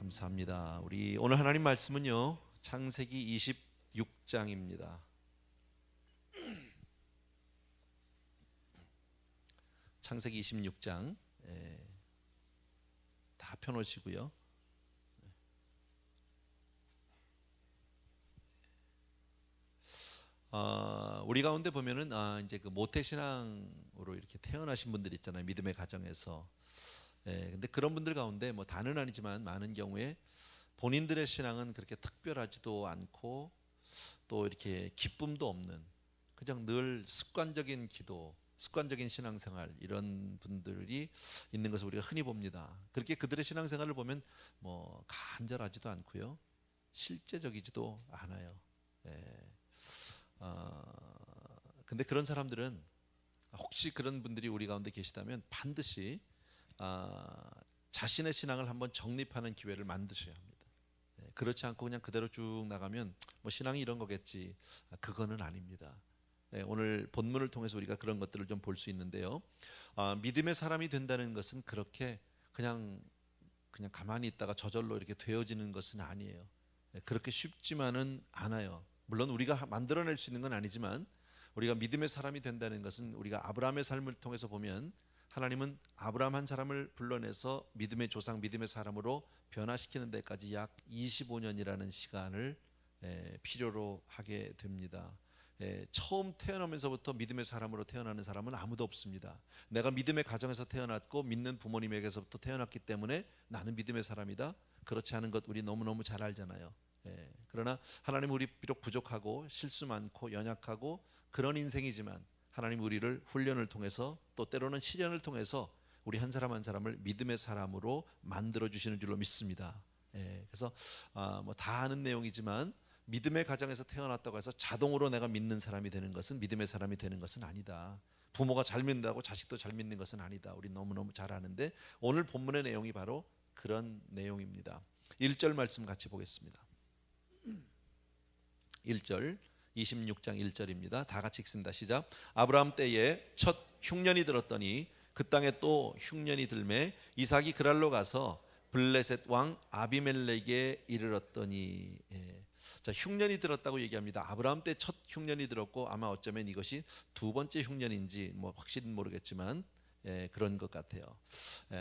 감사합니다. 우리 오늘 하나님 말씀은요, 창세기 26장입니다. 창세기 26장 다 펴놓으시고요. 우리 가운데 보면은 이제 그 모태신앙으로 이렇게 태어나신 분들 있잖아요. 믿음의 가정에서. 근데 그런 분들 가운데 뭐 다는 아니지만 많은 경우에 본인들의 신앙은 그렇게 특별하지도 않고 또 이렇게 기쁨도 없는 그냥 늘 습관적인 기도, 습관적인 신앙생활 이런 분들이 있는 것을 우리가 흔히 봅니다. 그렇게 그들의 신앙생활을 보면 뭐 간절하지도 않고요, 실제적이지도 않아요. 근데 그런 사람들은 혹시 그런 분들이 우리 가운데 계시다면 반드시 자신의 신앙을 한번 정립하는 기회를 만드셔야 합니다. 그렇지 않고 그냥 그대로 쭉 나가면 뭐 신앙이 이런 거겠지, 그거는 아닙니다. 오늘 본문을 통해서 우리가 그런 것들을 좀 볼 수 있는데요. 믿음의 사람이 된다는 것은 그렇게 그냥 가만히 있다가 저절로 이렇게 되어지는 것은 아니에요. 그렇게 쉽지만은 않아요. 물론 우리가 만들어낼 수 있는 건 아니지만 우리가 믿음의 사람이 된다는 것은 우리가 아브라함의 삶을 통해서 보면 하나님은 아브라함 한 사람을 불러내서 믿음의 조상, 믿음의 사람으로 변화시키는 데까지 약 25년이라는 시간을 필요로 하게 됩니다. 처음 태어나면서부터 믿음의 사람으로 태어나는 사람은 아무도 없습니다. 내가 믿음의 가정에서 태어났고 믿는 부모님에게서부터 태어났기 때문에 나는 믿음의 사람이다, 그렇지 않은 것 우리 너무너무 잘 알잖아요. 그러나 하나님, 우리 비록 부족하고 실수 많고 연약하고 그런 인생이지만 하나님 우리를 훈련을 통해서 또 때로는 시련을 통해서 우리 한 사람 한 사람을 믿음의 사람으로 만들어 주시는 줄로 믿습니다. 그래서 뭐 다 아는 내용이지만 믿음의 가정에서 태어났다고 해서 자동으로 내가 믿는 사람이 되는 것은, 믿음의 사람이 되는 것은 아니다. 부모가 잘 믿는다고 자식도 잘 믿는 것은 아니다. 우리 너무너무 잘 아는데 오늘 본문의 내용이 바로 그런 내용입니다. 1절 말씀 같이 보겠습니다. 1절, 26장 1절입니다. 다 같이 읽습니다. 시작. 아브라함 때에 첫 흉년이 들었더니 그 땅에 또 흉년이 들매 이삭이 그랄로 가서 블레셋 왕 아비멜렉에 이르렀더니. 자, 흉년이 들었다고 얘기합니다. 아브라함 때 첫 흉년이 들었고 아마 어쩌면 이것이 두 번째 흉년인지 뭐 확실히 모르겠지만 그런 것 같아요.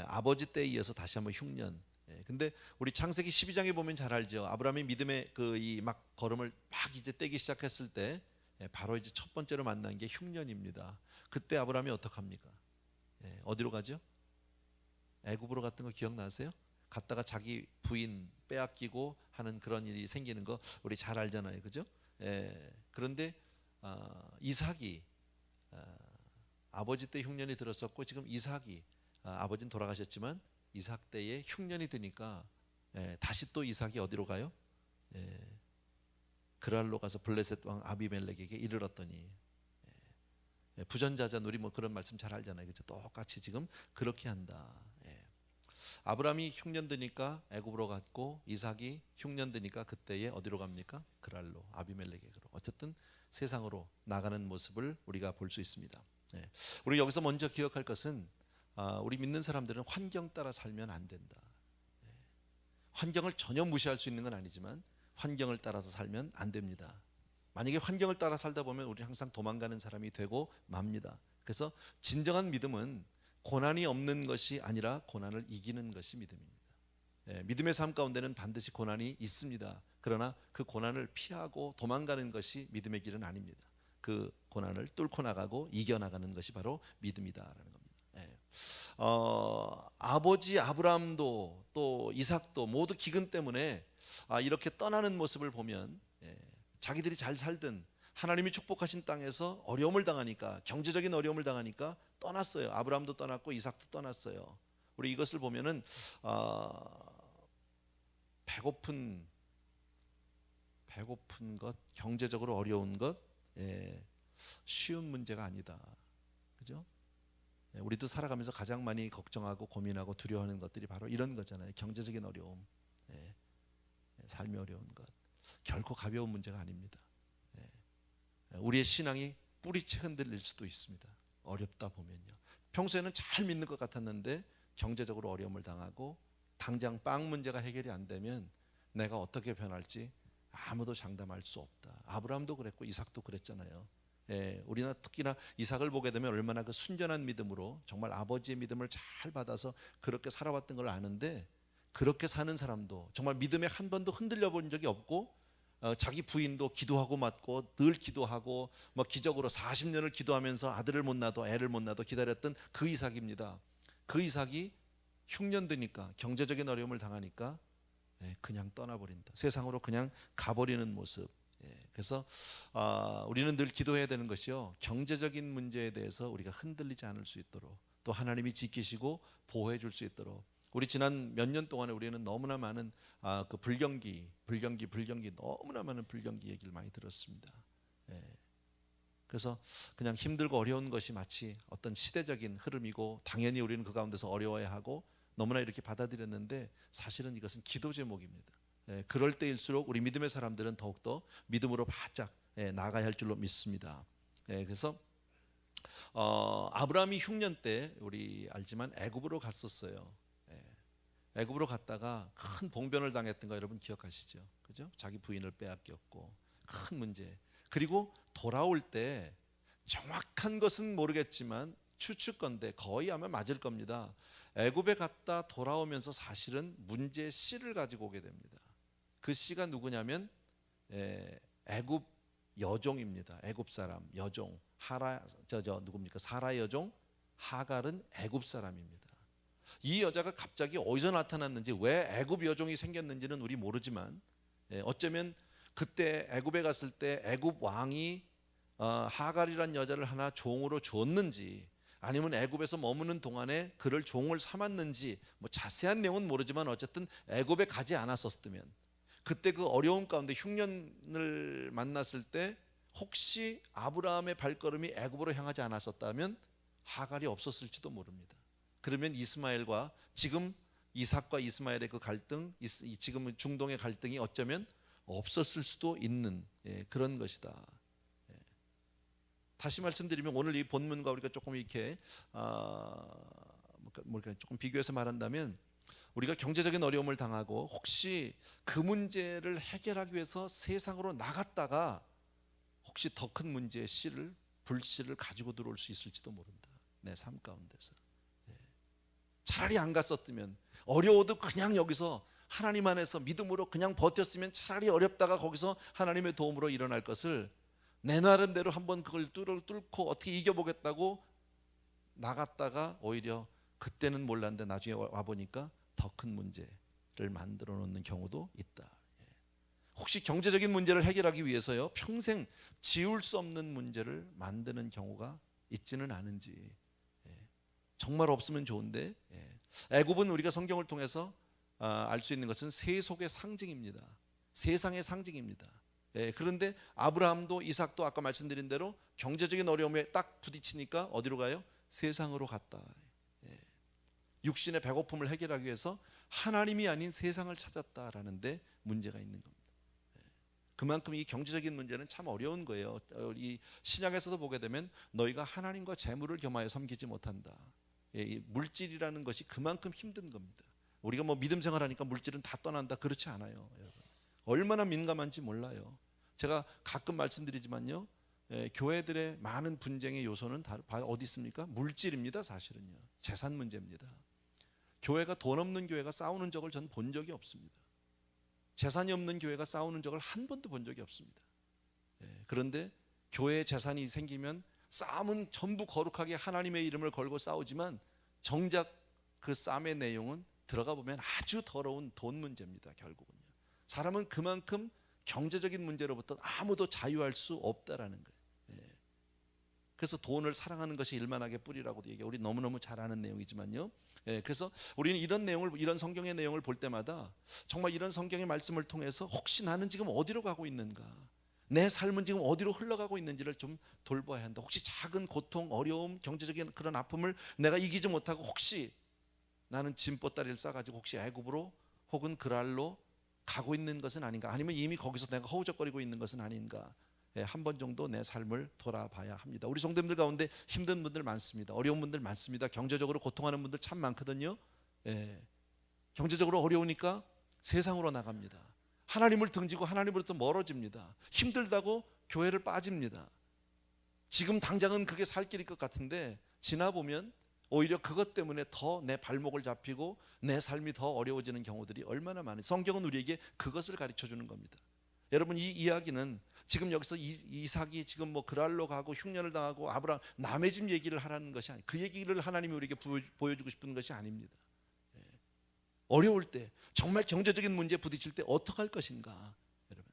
아버지 때에 이어서 다시 한번 흉년. 근데 우리 창세기 12장에 보면 잘 알죠. 아브라함이 믿음의 그 이 막 걸음을 막 이제 떼기 시작했을 때 바로 이제 첫 번째로 만난 게 흉년입니다. 그때 아브라함이 어떡합니까? 어디로 가죠? 애굽으로 갔던 거 기억나세요? 갔다가 자기 부인 빼앗기고 하는 그런 일이 생기는 거 우리 잘 알잖아요, 그죠? 그런데 이삭이 아버지 때 흉년이 들었었고 지금 이삭이 아버지는 돌아가셨지만 이삭 때에 흉년이 드니까 다시 또 이삭이 어디로 가요? 그랄로 가서 블레셋 왕 아비멜렉에게 이르렀더니. 부전자전 우리 뭐 그런 말씀 잘 알잖아요, 그죠? 똑같이 지금 그렇게 한다. 아브라함이 흉년 드니까 애굽으로 갔고 이삭이 흉년 드니까 그때에 어디로 갑니까? 그랄로, 아비멜렉에게로. 어쨌든 세상으로 나가는 모습을 우리가 볼 수 있습니다. 우리 여기서 먼저 기억할 것은 우리 믿는 사람들은 환경 따라 살면 안 된다. 환경을 전혀 무시할 수 있는 건 아니지만 환경을 따라서 살면 안 됩니다. 만약에 환경을 따라 살다 보면 우리 항상 도망가는 사람이 되고 맙니다. 그래서 진정한 믿음은 고난이 없는 것이 아니라 고난을 이기는 것이 믿음입니다. 믿음의 삶 가운데는 반드시 고난이 있습니다. 그러나 그 고난을 피하고 도망가는 것이 믿음의 길은 아닙니다. 그 고난을 뚫고 나가고 이겨나가는 것이 바로 믿음이다라는 겁니다. 아버지 아브라함도 또 이삭도 모두 기근 때문에 이렇게 떠나는 모습을 보면 자기들이 잘 살던 하나님이 축복하신 땅에서 어려움을 당하니까, 경제적인 어려움을 당하니까 떠났어요. 아브라함도 떠났고 이삭도 떠났어요. 우리 이것을 보면은 배고픈 것, 경제적으로 어려운 것, 쉬운 문제가 아니다. 그죠? 우리도 살아가면서 가장 많이 걱정하고 고민하고 두려워하는 것들이 바로 이런 거잖아요. 경제적인 어려움, 삶의 어려운 것, 결코 가벼운 문제가 아닙니다. 우리의 신앙이 뿌리채 흔들릴 수도 있습니다. 어렵다 보면요. 평소에는 잘 믿는 것 같았는데 경제적으로 어려움을 당하고 당장 빵 문제가 해결이 안 되면 내가 어떻게 변할지 아무도 장담할 수 없다. 아브라함도 그랬고 이삭도 그랬잖아요. 우리나 특히나 이삭을 보게 되면 얼마나 그 순전한 믿음으로 정말 아버지의 믿음을 잘 받아서 그렇게 살아왔던 걸 아는데, 그렇게 사는 사람도 정말 믿음에 한 번도 흔들려 본 적이 없고 자기 부인도 기도하고 맞고 늘 기도하고 뭐 기적으로 40년을 기도하면서 아들을 못 낳아도 애를 못 낳아도 기다렸던 그 이삭입니다. 그 이삭이 흉년 드니까 경제적인 어려움을 당하니까 그냥 떠나버린다. 세상으로 그냥 가버리는 모습. 그래서 우리는 늘 기도해야 되는 것이요, 경제적인 문제에 대해서 우리가 흔들리지 않을 수 있도록, 또 하나님이 지키시고 보호해 줄 수 있도록. 우리 지난 몇 년 동안에 우리는 너무나 많은 그 불경기 너무나 많은 불경기 얘기를 많이 들었습니다. 그래서 그냥 힘들고 어려운 것이 마치 어떤 시대적인 흐름이고 당연히 우리는 그 가운데서 어려워야 하고 너무나 이렇게 받아들였는데, 사실은 이것은 기도 제목입니다. 그럴 때일수록 우리 믿음의 사람들은 더욱더 믿음으로 바짝 나아가야 할 줄로 믿습니다. 그래서 아브라함이 흉년 때 우리 알지만 애굽으로 갔었어요. 애굽으로 갔다가 큰 봉변을 당했던 거 여러분 기억하시죠? 그죠? 자기 부인을 빼앗겼고 큰 문제. 그리고 돌아올 때 정확한 것은 모르겠지만 추측건데 거의 아마 맞을 겁니다. 애굽에 갔다 돌아오면서 사실은 문제의 씨를 가지고 오게 됩니다. 그 씨가 누구냐면 애굽 여종입니다. 애굽 사람 여종 누굽니까? 사라 여종 하갈은 애굽 사람입니다. 이 여자가 갑자기 어디서 나타났는지, 왜 애굽 여종이 생겼는지는 우리 모르지만 어쩌면 그때 애굽에 갔을 때 애굽 왕이 하갈이란 여자를 하나 종으로 줬는지, 아니면 애굽에서 머무는 동안에 그를 종을 삼았는지, 뭐 자세한 내용은 모르지만 어쨌든 애굽에 가지 않았었으면, 그때 그 어려움 가운데 흉년을 만났을 때 혹시 아브라함의 발걸음이 애굽으로 향하지 않았었다면 하갈이 없었을지도 모릅니다. 그러면 이스마엘과 지금 이삭과 이스마엘의 그 갈등, 지금 중동의 갈등이 어쩌면 없었을 수도 있는 그런 것이다. 다시 말씀드리면 오늘 이 본문과 우리가 조금 이렇게 조금 비교해서 말한다면, 우리가 경제적인 어려움을 당하고 혹시 그 문제를 해결하기 위해서 세상으로 나갔다가 혹시 더 큰 문제의 불씨를 가지고 들어올 수 있을지도 모른다. 내 삶 가운데서. 차라리 안 갔었으면, 어려워도 그냥 여기서 하나님 안에서 믿음으로 그냥 버텼으면 차라리 어렵다가 거기서 하나님의 도움으로 일어날 것을 내 나름대로 한번 그걸 뚫고 어떻게 이겨보겠다고 나갔다가 오히려 그때는 몰랐는데 나중에 와보니까 더 큰 문제를 만들어 놓는 경우도 있다. 혹시 경제적인 문제를 해결하기 위해서요, 평생 지울 수 없는 문제를 만드는 경우가 있지는 않은지. 정말 없으면 좋은데, 애굽은 우리가 성경을 통해서 알 수 있는 것은 세속의 상징입니다. 세상의 상징입니다. 그런데 아브라함도 이삭도 아까 말씀드린 대로 경제적인 어려움에 딱 부딪히니까 어디로 가요? 세상으로 갔다. 육신의 배고픔을 해결하기 위해서 하나님이 아닌 세상을 찾았다라는 데 문제가 있는 겁니다. 그만큼 이 경제적인 문제는 참 어려운 거예요. 이 신약에서도 보게 되면 너희가 하나님과 재물을 겸하여 섬기지 못한다. 이 물질이라는 것이 그만큼 힘든 겁니다. 우리가 뭐 믿음 생활하니까 물질은 다 떠난다, 그렇지 않아요. 여러분. 얼마나 민감한지 몰라요. 제가 가끔 말씀드리지만요, 교회들의 많은 분쟁의 요소는 다 어디 있습니까? 물질입니다. 사실은요, 재산 문제입니다. 교회가 돈 없는 교회가 싸우는 적을 전 본 적이 없습니다. 재산이 없는 교회가 싸우는 적을 한 번도 본 적이 없습니다. 그런데 교회에 재산이 생기면 싸움은 전부 거룩하게 하나님의 이름을 걸고 싸우지만 정작 그 싸움의 내용은 들어가 보면 아주 더러운 돈 문제입니다. 결국은요, 사람은 그만큼 경제적인 문제로부터 아무도 자유할 수 없다라는 거예요. 그래서 돈을 사랑하는 것이 일만하게 뿌리라고도 얘기해요. 우리 너무너무 잘 아는 내용이지만요. 그래서 우리는 이런 성경의 내용을 볼 때마다 정말 이런 성경의 말씀을 통해서 혹시 나는 지금 어디로 가고 있는가, 내 삶은 지금 어디로 흘러가고 있는지를 좀 돌봐야 한다. 혹시 작은 고통, 어려움, 경제적인 그런 아픔을 내가 이기지 못하고 혹시 나는 짐보따리를 싸가지고 혹시 애굽으로 혹은 그랄로 가고 있는 것은 아닌가, 아니면 이미 거기서 내가 허우적거리고 있는 것은 아닌가, 한 번 정도 내 삶을 돌아봐야 합니다. 우리 성도님들 가운데 힘든 분들 많습니다. 어려운 분들 많습니다. 경제적으로 고통하는 분들 참 많거든요. 경제적으로 어려우니까 세상으로 나갑니다. 하나님을 등지고 하나님으로부터 멀어집니다. 힘들다고 교회를 빠집니다. 지금 당장은 그게 살 길일 것 같은데 지나보면 오히려 그것 때문에 더 내 발목을 잡히고 내 삶이 더 어려워지는 경우들이 얼마나 많아요. 성경은 우리에게 그것을 가르쳐 주는 겁니다. 여러분, 이 이야기는 지금 여기서 이삭이 지금 뭐 그랄로 가고 흉년을 당하고 아브라함 남의 집 얘기를 하라는 것이 아니에요. 그 얘기를 하나님이 우리에게 보여주고 싶은 것이 아닙니다. 어려울 때, 정말 경제적인 문제에 부딪힐 때 어떻게 할 것인가. 여러분,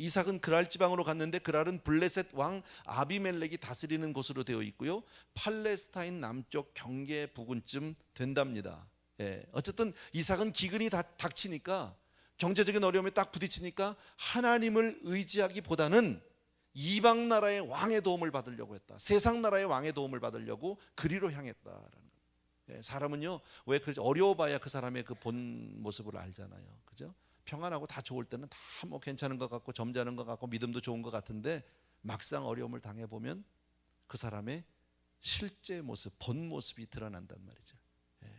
이삭은 그랄 지방으로 갔는데 그랄은 블레셋 왕 아비멜렉이 다스리는 곳으로 되어 있고요, 팔레스타인 남쪽 경계 부근쯤 된답니다. 어쨌든 이삭은 기근이 닥치니까, 경제적인 어려움에 딱 부딪히니까 하나님을 의지하기보다는 이방 나라의 왕의 도움을 받으려고 했다. 세상 나라의 왕의 도움을 받으려고 그리로 향했다라는. 사람은요, 왜 그렇지, 어려워봐야 그 사람의 그 본 모습을 알잖아요. 그죠? 평안하고 다 좋을 때는 다 뭐 괜찮은 것 같고 점잖은 것 같고 믿음도 좋은 것 같은데, 막상 어려움을 당해보면 그 사람의 실제 모습, 본 모습이 드러난단 말이죠.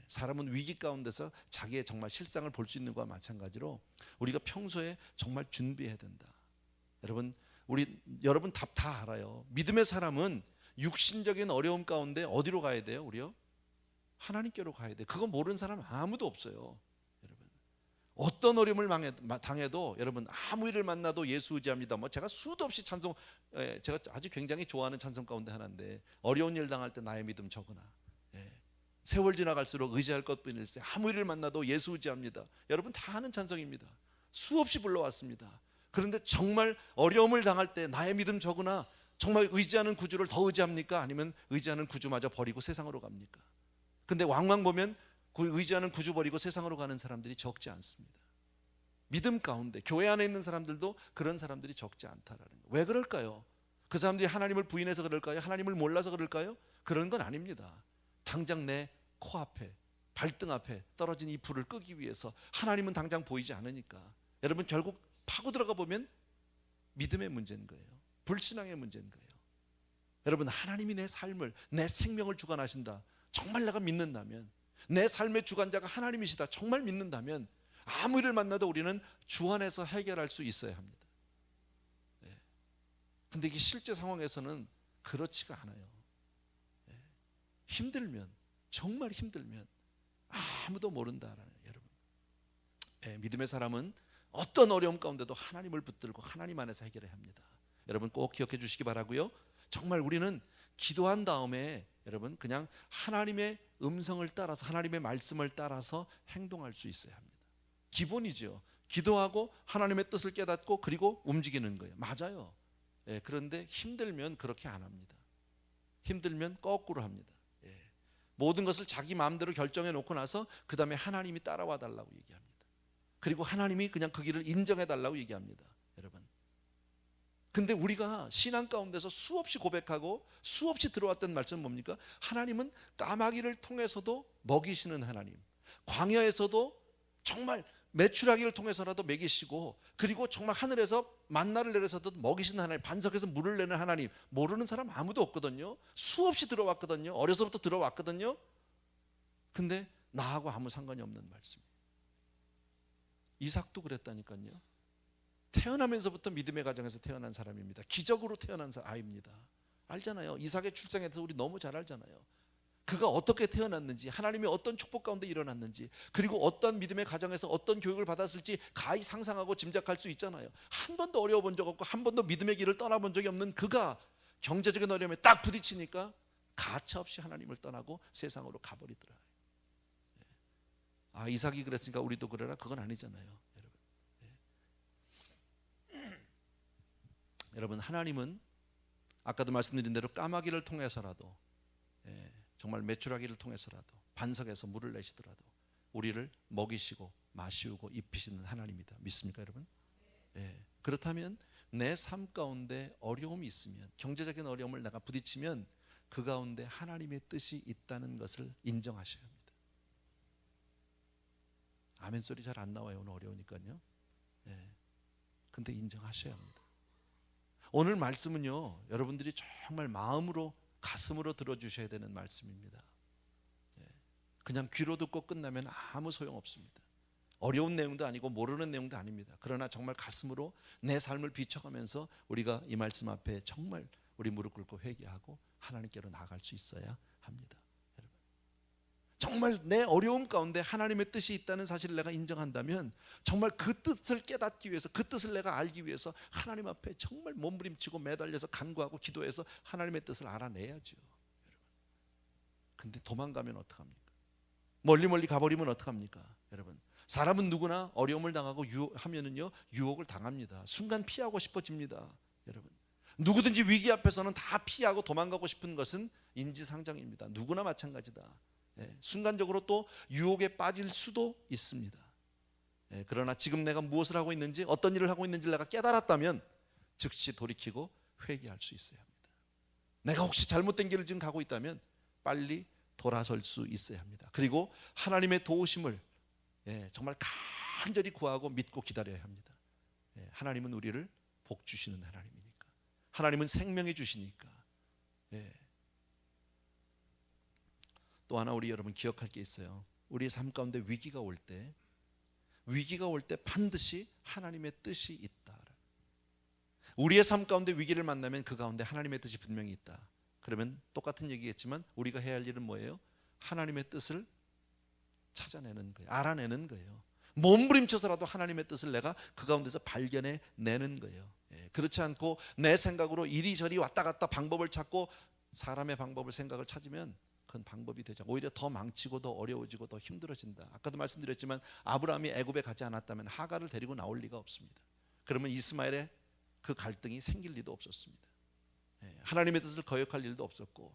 사람은 위기 가운데서 자기의 정말 실상을 볼 수 있는 것과 마찬가지로 우리가 평소에 정말 준비해야 된다. 여러분 답 다 알아요. 믿음의 사람은 육신적인 어려움 가운데 어디로 가야 돼요? 우리요? 하나님께로 가야 돼. 그거 모르는 사람 아무도 없어요. 여러분, 어떤 어려움을 당해도 여러분 아무 일을 만나도 예수 의지합니다. 뭐 제가 수도 없이 찬송, 제가 아주 굉장히 좋아하는 찬송 가운데 하나인데, 어려운 일 당할 때 나의 믿음 적으나, 세월 지나갈수록 의지할 것뿐일세, 아무 일을 만나도 예수 의지합니다. 여러분 다 아는 찬송입니다. 수없이 불러왔습니다. 그런데 정말 어려움을 당할 때 나의 믿음 적으나, 정말 의지하는 구주를 더 의지합니까? 아니면 의지하는 구주마저 버리고 세상으로 갑니까? 근데 왕왕 보면 그 의지하는 구주 버리고 세상으로 가는 사람들이 적지 않습니다. 믿음 가운데 교회 안에 있는 사람들도 그런 사람들이 적지 않다라는 거예요. 왜 그럴까요? 그 사람들이 하나님을 부인해서 그럴까요? 하나님을 몰라서 그럴까요? 그런 건 아닙니다. 당장 내 코앞에, 발등 앞에 떨어진 이 불을 끄기 위해서, 하나님은 당장 보이지 않으니까. 여러분, 결국 파고 들어가 보면 믿음의 문제인 거예요. 불신앙의 문제인 거예요. 여러분, 하나님이 내 삶을, 내 생명을 주관하신다, 정말 내가 믿는다면, 내 삶의 주관자가 하나님이시다 정말 믿는다면, 아무 일을 만나도 우리는 주 안에서 해결할 수 있어야 합니다. 근데 이게 실제 상황에서는 그렇지가 않아요. 힘들면, 정말 힘들면 아무도 모른다라는, 여러분, 믿음의 사람은 어떤 어려움 가운데도 하나님을 붙들고 하나님 안에서 해결해야 합니다. 여러분 꼭 기억해 주시기 바라고요. 정말 우리는 기도한 다음에 여러분 그냥 하나님의 음성을 따라서, 하나님의 말씀을 따라서 행동할 수 있어야 합니다. 기본이죠. 기도하고 하나님의 뜻을 깨닫고 그리고 움직이는 거예요. 맞아요. 그런데 힘들면 그렇게 안 합니다. 힘들면 거꾸로 합니다. 모든 것을 자기 마음대로 결정해 놓고 나서 그 다음에 하나님이 따라와 달라고 얘기합니다. 그리고 하나님이 그냥 그 길을 인정해 달라고 얘기합니다. 여러분, 근데 우리가 신앙 가운데서 수없이 고백하고 수없이 들어왔던 말씀은 뭡니까? 하나님은 까마귀를 통해서도 먹이시는 하나님, 광야에서도 정말 메추라기를 통해서라도 먹이시고, 그리고 정말 하늘에서 만나를 내려서도 먹이시는 하나님, 반석에서 물을 내는 하나님, 모르는 사람 아무도 없거든요. 수없이 들어왔거든요. 어려서부터 들어왔거든요. 근데 나하고 아무 상관이 없는 말씀이에요. 이삭도 그랬다니까요. 태어나면서부터 믿음의 가정에서 태어난 사람입니다. 기적으로 태어난 아이입니다. 알잖아요. 이삭의 출생에 대해서 우리 너무 잘 알잖아요. 그가 어떻게 태어났는지, 하나님이 어떤 축복 가운데 일어났는지, 그리고 어떤 믿음의 가정에서 어떤 교육을 받았을지 가히 상상하고 짐작할 수 있잖아요. 한 번도 어려워 본 적 없고 한 번도 믿음의 길을 떠나본 적이 없는 그가 경제적인 어려움에 딱 부딪히니까 가차없이 하나님을 떠나고 세상으로 가버리더라. 이삭이 그랬으니까 우리도 그래라, 그건 아니잖아요. 여러분, 하나님은 아까도 말씀드린 대로 까마귀를 통해서라도, 정말 메추라기를 통해서라도, 반석에서 물을 내시더라도 우리를 먹이시고 마시우고 입히시는 하나님이다. 믿습니까 여러분? 그렇다면 내 삶 가운데 어려움이 있으면, 경제적인 어려움을 내가 부딪히면 그 가운데 하나님의 뜻이 있다는 것을 인정하셔야 합니다. 아멘 소리 잘 안 나와요. 오늘 어려우니까요. 근데 인정하셔야 합니다. 오늘 말씀은요, 여러분들이 정말 마음으로, 가슴으로 들어주셔야 되는 말씀입니다. 그냥 귀로 듣고 끝나면 아무 소용없습니다. 어려운 내용도 아니고 모르는 내용도 아닙니다. 그러나 정말 가슴으로 내 삶을 비춰가면서 우리가 이 말씀 앞에 정말 우리 무릎 꿇고 회개하고 하나님께로 나아갈 수 있어야 합니다. 여러분, 정말 내 어려움 가운데 하나님의 뜻이 있다는 사실을 내가 인정한다면 정말 그 뜻을 깨닫기 위해서, 그 뜻을 내가 알기 위해서 하나님 앞에 정말 몸부림치고 매달려서 간구하고 기도해서 하나님의 뜻을 알아내야죠. 여러분, 근데 도망가면 어떡합니까? 멀리 가버리면 어떡합니까? 여러분, 사람은 누구나 어려움을 당하고 하면은요 유혹을 당합니다. 순간 피하고 싶어집니다. 여러분, 누구든지 위기 앞에서는 다 피하고 도망가고 싶은 것은 인지상정입니다. 누구나 마찬가지다. 순간적으로 또 유혹에 빠질 수도 있습니다. 그러나 지금 내가 무엇을 하고 있는지, 어떤 일을 하고 있는지 내가 깨달았다면 즉시 돌이키고 회개할 수 있어야 합니다. 내가 혹시 잘못된 길을 지금 가고 있다면 빨리 돌아설 수 있어야 합니다. 그리고 하나님의 도우심을 정말 간절히 구하고 믿고 기다려야 합니다. 하나님은 우리를 복 주시는 하나님이니까, 하나님은 생명해 주시니까. 또 하나 우리 여러분 기억할 게 있어요. 우리의 삶 가운데 위기가 올 때 반드시 하나님의 뜻이 있다. 우리의 삶 가운데 위기를 만나면 그 가운데 하나님의 뜻이 분명히 있다. 그러면 똑같은 얘기겠지만 우리가 해야 할 일은 뭐예요? 하나님의 뜻을 찾아내는 거예요. 알아내는 거예요. 몸부림쳐서라도 하나님의 뜻을 내가 그 가운데서 발견해내는 거예요. 그렇지 않고 내 생각으로 이리저리 왔다 갔다 방법을 찾고 사람의 방법을, 생각을 찾으면 그건 방법이 되지 않고 오히려 더 망치고 더 어려워지고 더 힘들어진다. 아까도 말씀드렸지만 아브라함이 애굽에 가지 않았다면 하갈을 데리고 나올 리가 없습니다. 그러면 이스마엘의 그 갈등이 생길 리도 없었습니다. 하나님의 뜻을 거역할 일도 없었고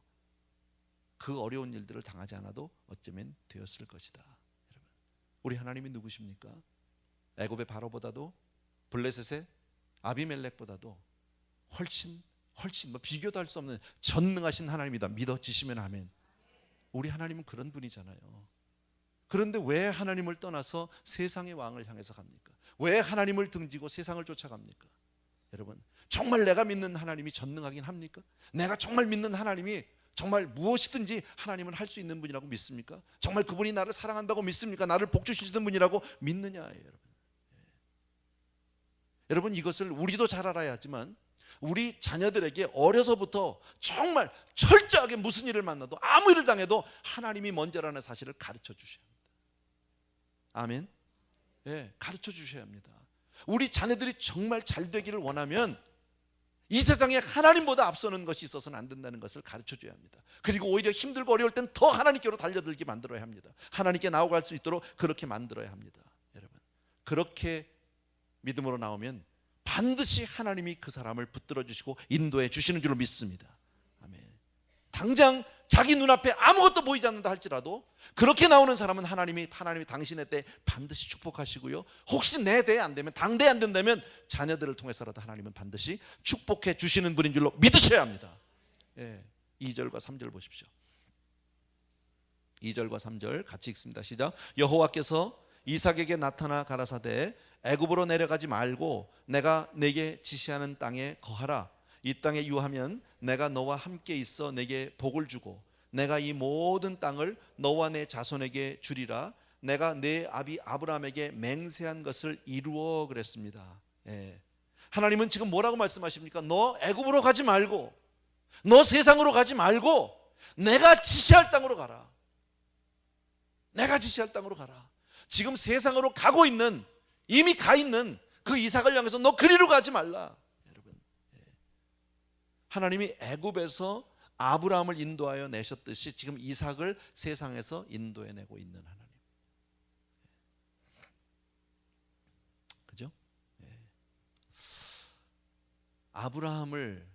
그 어려운 일들을 당하지 않아도 어쩌면 되었을 것이다. 여러분, 우리 하나님이 누구십니까? 애굽의 바로보다도 블레셋의 아비멜렉보다도 훨씬 비교도 할 수 없는 전능하신 하나님이다. 믿어지시면 아멘. 우리 하나님은 그런 분이잖아요. 그런데 왜 하나님을 떠나서 세상의 왕을 향해서 갑니까? 왜 하나님을 등지고 세상을 쫓아갑니까? 여러분, 정말 내가 믿는 하나님이 전능하긴 합니까? 내가 정말 믿는 하나님이 정말 무엇이든지 하나님은 할 수 있는 분이라고 믿습니까? 정말 그분이 나를 사랑한다고 믿습니까? 나를 복주시는 분이라고 믿느냐, 여러분. 여러분, 이것을 우리도 잘 알아야 하지만 우리 자녀들에게 어려서부터 정말 철저하게 무슨 일을 만나도, 아무 일을 당해도 하나님이 먼저라는 사실을 가르쳐 주셔야 합니다. 아멘. 가르쳐 주셔야 합니다. 우리 자녀들이 정말 잘 되기를 원하면 이 세상에 하나님보다 앞서는 것이 있어서는 안 된다는 것을 가르쳐 줘야 합니다. 그리고 오히려 힘들고 어려울 땐 더 하나님께로 달려들게 만들어야 합니다. 하나님께 나아갈 수 있도록 그렇게 만들어야 합니다. 여러분, 그렇게 믿음으로 나오면 반드시 하나님이 그 사람을 붙들어 주시고 인도해 주시는 줄로 믿습니다. 아멘. 당장 자기 눈앞에 아무것도 보이지 않는다 할지라도 그렇게 나오는 사람은 하나님이 당신의 때 반드시 축복하시고요, 혹시 내 대에 안 되면, 당대에 안 된다면 자녀들을 통해서라도 하나님은 반드시 축복해 주시는 분인 줄로 믿으셔야 합니다. 2절과 3절 보십시오. 2절과 3절 같이 읽습니다. 시작. 여호와께서 이삭에게 나타나 가라사대 애굽으로 내려가지 말고 내가 내게 지시하는 땅에 거하라. 이 땅에 유하면 내가 너와 함께 있어 내게 복을 주고 내가 이 모든 땅을 너와 내 자손에게 주리라. 내가 내 아비 아브라함에게 맹세한 것을 이루어 그랬습니다. 하나님은 지금 뭐라고 말씀하십니까? 너 애굽으로 가지 말고, 너 세상으로 가지 말고 내가 지시할 땅으로 가라. 내가 지시할 땅으로 가라. 지금 세상으로 가고 있는, 이미 가 있는 그 이삭을 향해서 너 그리로 가지 말라. 여러분, 하나님이 애굽에서 아브라함을 인도하여 내셨듯이 지금 이삭을 세상에서 인도해내고 있는 하나님. 그죠? 아브라함을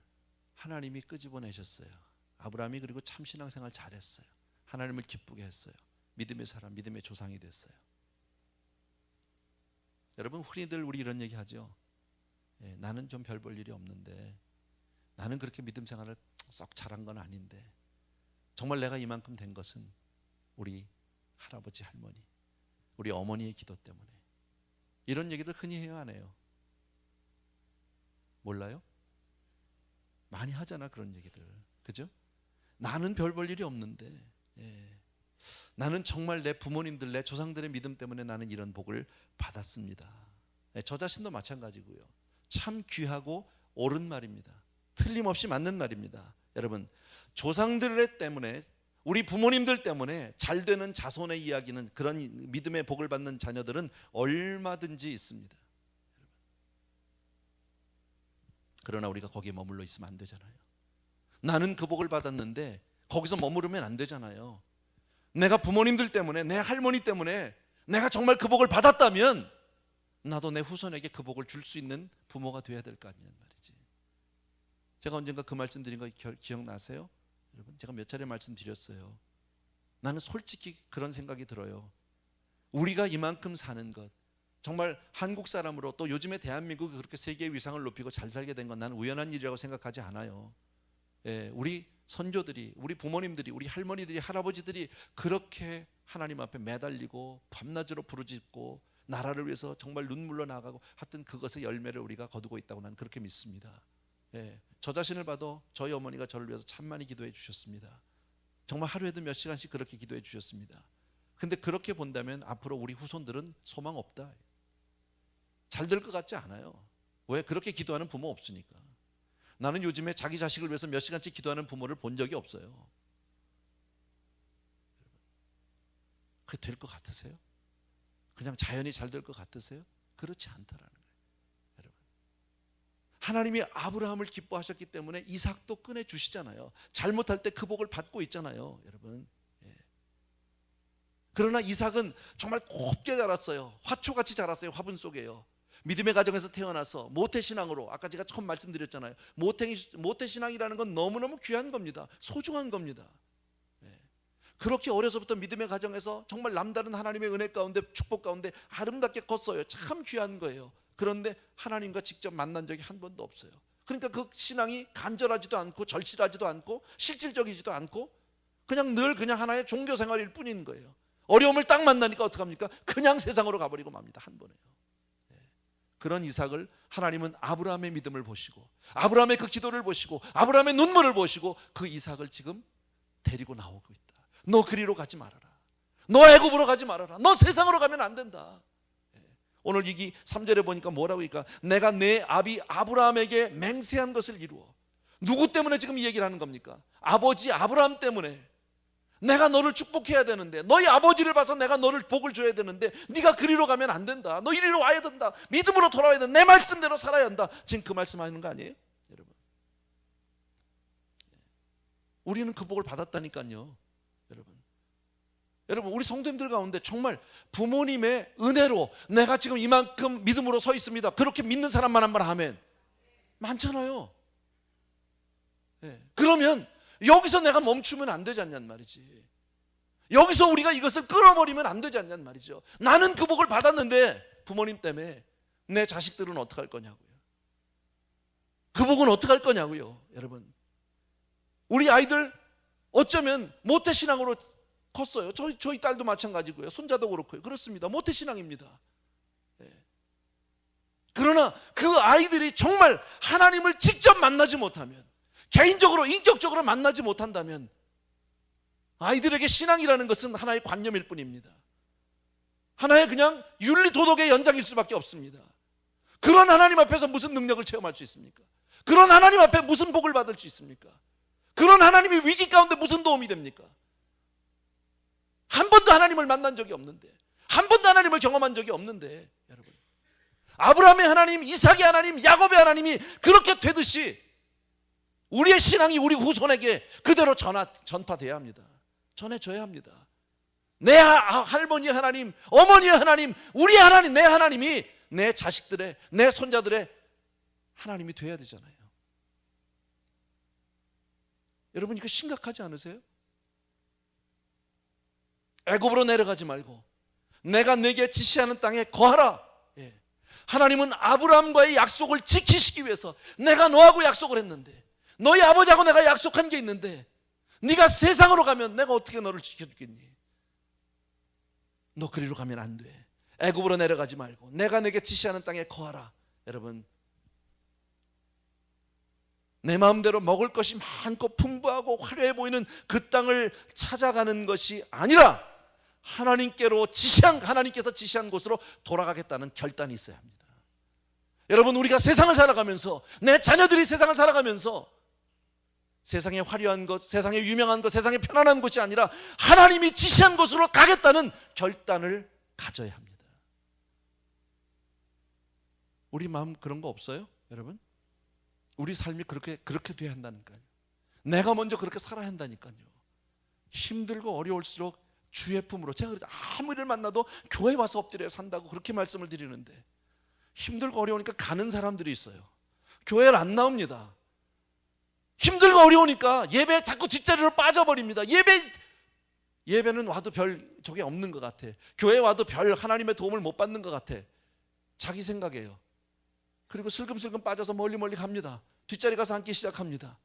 하나님이 끄집어내셨어요. 아브라함이 그리고 참 신앙생활 잘했어요. 하나님을 기쁘게 했어요. 믿음의 사람, 믿음의 조상이 됐어요. 여러분, 흔히들 우리 이런 얘기 하죠. 나는 좀 별 볼 일이 없는데, 나는 그렇게 믿음 생활을 썩 잘한 건 아닌데, 정말 내가 이만큼 된 것은 우리 할아버지, 할머니, 우리 어머니의 기도 때문에. 이런 얘기들 흔히 해요, 안 해요? 몰라요? 많이 하잖아, 그런 얘기들. 그죠? 나는 별 볼 일이 없는데, 나는 정말 내 부모님들, 내 조상들의 믿음 때문에 나는 이런 복을 받았습니다. 저 자신도 마찬가지고요. 참 귀하고 옳은 말입니다. 틀림없이 맞는 말입니다. 여러분, 조상들 때문에, 우리 부모님들 때문에 잘 되는 자손의 이야기는, 그런 믿음의 복을 받는 자녀들은 얼마든지 있습니다. 그러나 우리가 거기에 머물러 있으면 안 되잖아요. 나는 그 복을 받았는데 거기서 머무르면 안 되잖아요. 내가 부모님들 때문에, 내 할머니 때문에 내가 정말 그 복을 받았다면 나도 내 후손에게 그 복을 줄 수 있는 부모가 돼야 될 거 아니냐는 말이지. 제가 언젠가 그 말씀 드린 거 기억나세요? 여러분, 제가 몇 차례 말씀드렸어요. 나는 솔직히 그런 생각이 들어요. 우리가 이만큼 사는 것, 정말 한국 사람으로, 또 요즘에 대한민국이 그렇게 세계의 위상을 높이고 잘 살게 된 건 나는 우연한 일이라고 생각하지 않아요. 우리 선조들이, 우리 부모님들이, 우리 할머니들이, 할아버지들이 그렇게 하나님 앞에 매달리고 밤낮으로 부르짖고 나라를 위해서 정말 눈물로 나가고 하여튼 그것의 열매를 우리가 거두고 있다고 나는 그렇게 믿습니다. 저 자신을 봐도 저희 어머니가 저를 위해서 참 많이 기도해 주셨습니다. 정말 하루에도 몇 시간씩 그렇게 기도해 주셨습니다. 근데 그렇게 본다면 앞으로 우리 후손들은 소망 없다. 잘 될 것 같지 않아요. 왜? 그렇게 기도하는 부모 없으니까. 나는 요즘에 자기 자식을 위해서 몇 시간씩 기도하는 부모를 본 적이 없어요. 그게 될 것 같으세요? 그냥 자연히 잘 될 것 같으세요? 그렇지 않다라는 거예요. 여러분, 하나님이 아브라함을 기뻐하셨기 때문에 이삭도 꺼내주시잖아요. 잘못할 때 그 복을 받고 있잖아요. 여러분, 그러나 이삭은 정말 곱게 자랐어요. 화초같이 자랐어요. 화분 속에요. 믿음의 가정에서 태어나서 모태신앙으로, 아까 제가 처음 말씀드렸잖아요. 모태신앙이라는 건 너무너무 귀한 겁니다. 소중한 겁니다. 그렇게 어려서부터 믿음의 가정에서 정말 남다른 하나님의 은혜 가운데, 축복 가운데 아름답게 컸어요. 참 귀한 거예요. 그런데 하나님과 직접 만난 적이 한 번도 없어요. 그러니까 그 신앙이 간절하지도 않고 절실하지도 않고 실질적이지도 않고 그냥 늘 그냥 하나의 종교 생활일 뿐인 거예요. 어려움을 딱 만나니까 어떡합니까? 그냥 세상으로 가버리고 맙니다. 한 번에요. 그런 이삭을 하나님은 아브라함의 믿음을 보시고, 아브라함의 그 기도를 보시고, 아브라함의 눈물을 보시고 그 이삭을 지금 데리고 나오고 있다. 너 그리로 가지 말아라. 너 애굽으로 가지 말아라. 너 세상으로 가면 안 된다. 오늘 여기 3절에 보니까 뭐라고 하니까, 내가 내 아비 아브라함에게 맹세한 것을 이루어. 누구 때문에 지금 이 얘기를 하는 겁니까? 아버지 아브라함 때문에. 내가 너를 축복해야 되는데, 너희 아버지를 봐서 내가 너를 복을 줘야 되는데 네가 그리로 가면 안 된다. 너 이리로 와야 된다. 믿음으로 돌아와야 된다. 내 말씀대로 살아야 한다. 지금 그 말씀하는 거 아니에요? 여러분, 우리는 그 복을 받았다니까요. 여러분, 우리 성도님들 가운데 정말 부모님의 은혜로 내가 지금 이만큼 믿음으로 서 있습니다. 그렇게 믿는 사람만 한번 하면 많잖아요. 그러면 여기서 내가 멈추면 안 되지 않냔 말이지. 여기서 우리가 이것을 끊어버리면 안 되지 않냔 말이죠. 나는 그 복을 받았는데 부모님 때문에 내 자식들은 어떡할 거냐고요. 그 복은 어떡할 거냐고요. 여러분, 우리 아이들 어쩌면 모태신앙으로 컸어요. 저희 딸도 마찬가지고요. 손자도 그렇고요. 그렇습니다. 모태신앙입니다. 그러나 그 아이들이 정말 하나님을 직접 만나지 못하면, 개인적으로 인격적으로 만나지 못한다면 아이들에게 신앙이라는 것은 하나의 관념일 뿐입니다. 하나의 그냥 윤리 도덕의 연장일 수밖에 없습니다. 그런 하나님 앞에서 무슨 능력을 체험할 수 있습니까? 그런 하나님 앞에 무슨 복을 받을 수 있습니까? 그런 하나님이 위기 가운데 무슨 도움이 됩니까? 한 번도 하나님을 만난 적이 없는데, 한 번도 하나님을 경험한 적이 없는데, 여러분, 아브라함의 하나님, 이삭의 하나님, 야곱의 하나님이 그렇게 되듯이 우리의 신앙이 우리 후손에게 그대로 전파돼야 합니다. 전해져야 합니다. 내 할머니의 하나님, 어머니의 하나님, 우리의 하나님, 내 하나님이 내 자식들의, 내 손자들의 하나님이 돼야 되잖아요. 여러분, 이거 심각하지 않으세요? 애굽으로 내려가지 말고 내가 네게 지시하는 땅에 거하라. 하나님은 아브라함과의 약속을 지키시기 위해서 내가 너하고 약속을 했는데, 너희 아버지하고 내가 약속한 게 있는데 네가 세상으로 가면 내가 어떻게 너를 지켜주겠니? 너 그리로 가면 안 돼. 애굽으로 내려가지 말고 내가 네게 지시하는 땅에 거하라. 여러분, 내 마음대로 먹을 것이 많고 풍부하고 화려해 보이는 그 땅을 찾아가는 것이 아니라 하나님께서 지시한 곳으로 돌아가겠다는 결단이 있어야 합니다. 여러분, 우리가 세상을 살아가면서, 내 자녀들이 세상을 살아가면서 세상에 화려한 것, 세상에 유명한 것, 세상에 편안한 곳이 아니라 하나님이 지시한 곳으로 가겠다는 결단을 가져야 합니다. 우리 마음 그런 거 없어요, 여러분? 우리 삶이 그렇게 돼야 한다니까요. 내가 먼저 그렇게 살아야 한다니까요. 힘들고 어려울수록 주의 품으로, 제가 아무 일을 만나도 교회 와서 엎드려 산다고 그렇게 말씀을 드리는데, 힘들고 어려우니까 가는 사람들이 있어요. 교회를 안 나옵니다. 힘들고 어려우니까 예배에 자꾸 뒷자리로 빠져버립니다. 예배는 와도 별 적이 없는 것 같아. 교회 와도 별 하나님의 도움을 못 받는 것 같아. 자기 생각이에요. 그리고 슬금슬금 빠져서 멀리 갑니다. 뒷자리 가서 앉기 시작합니다.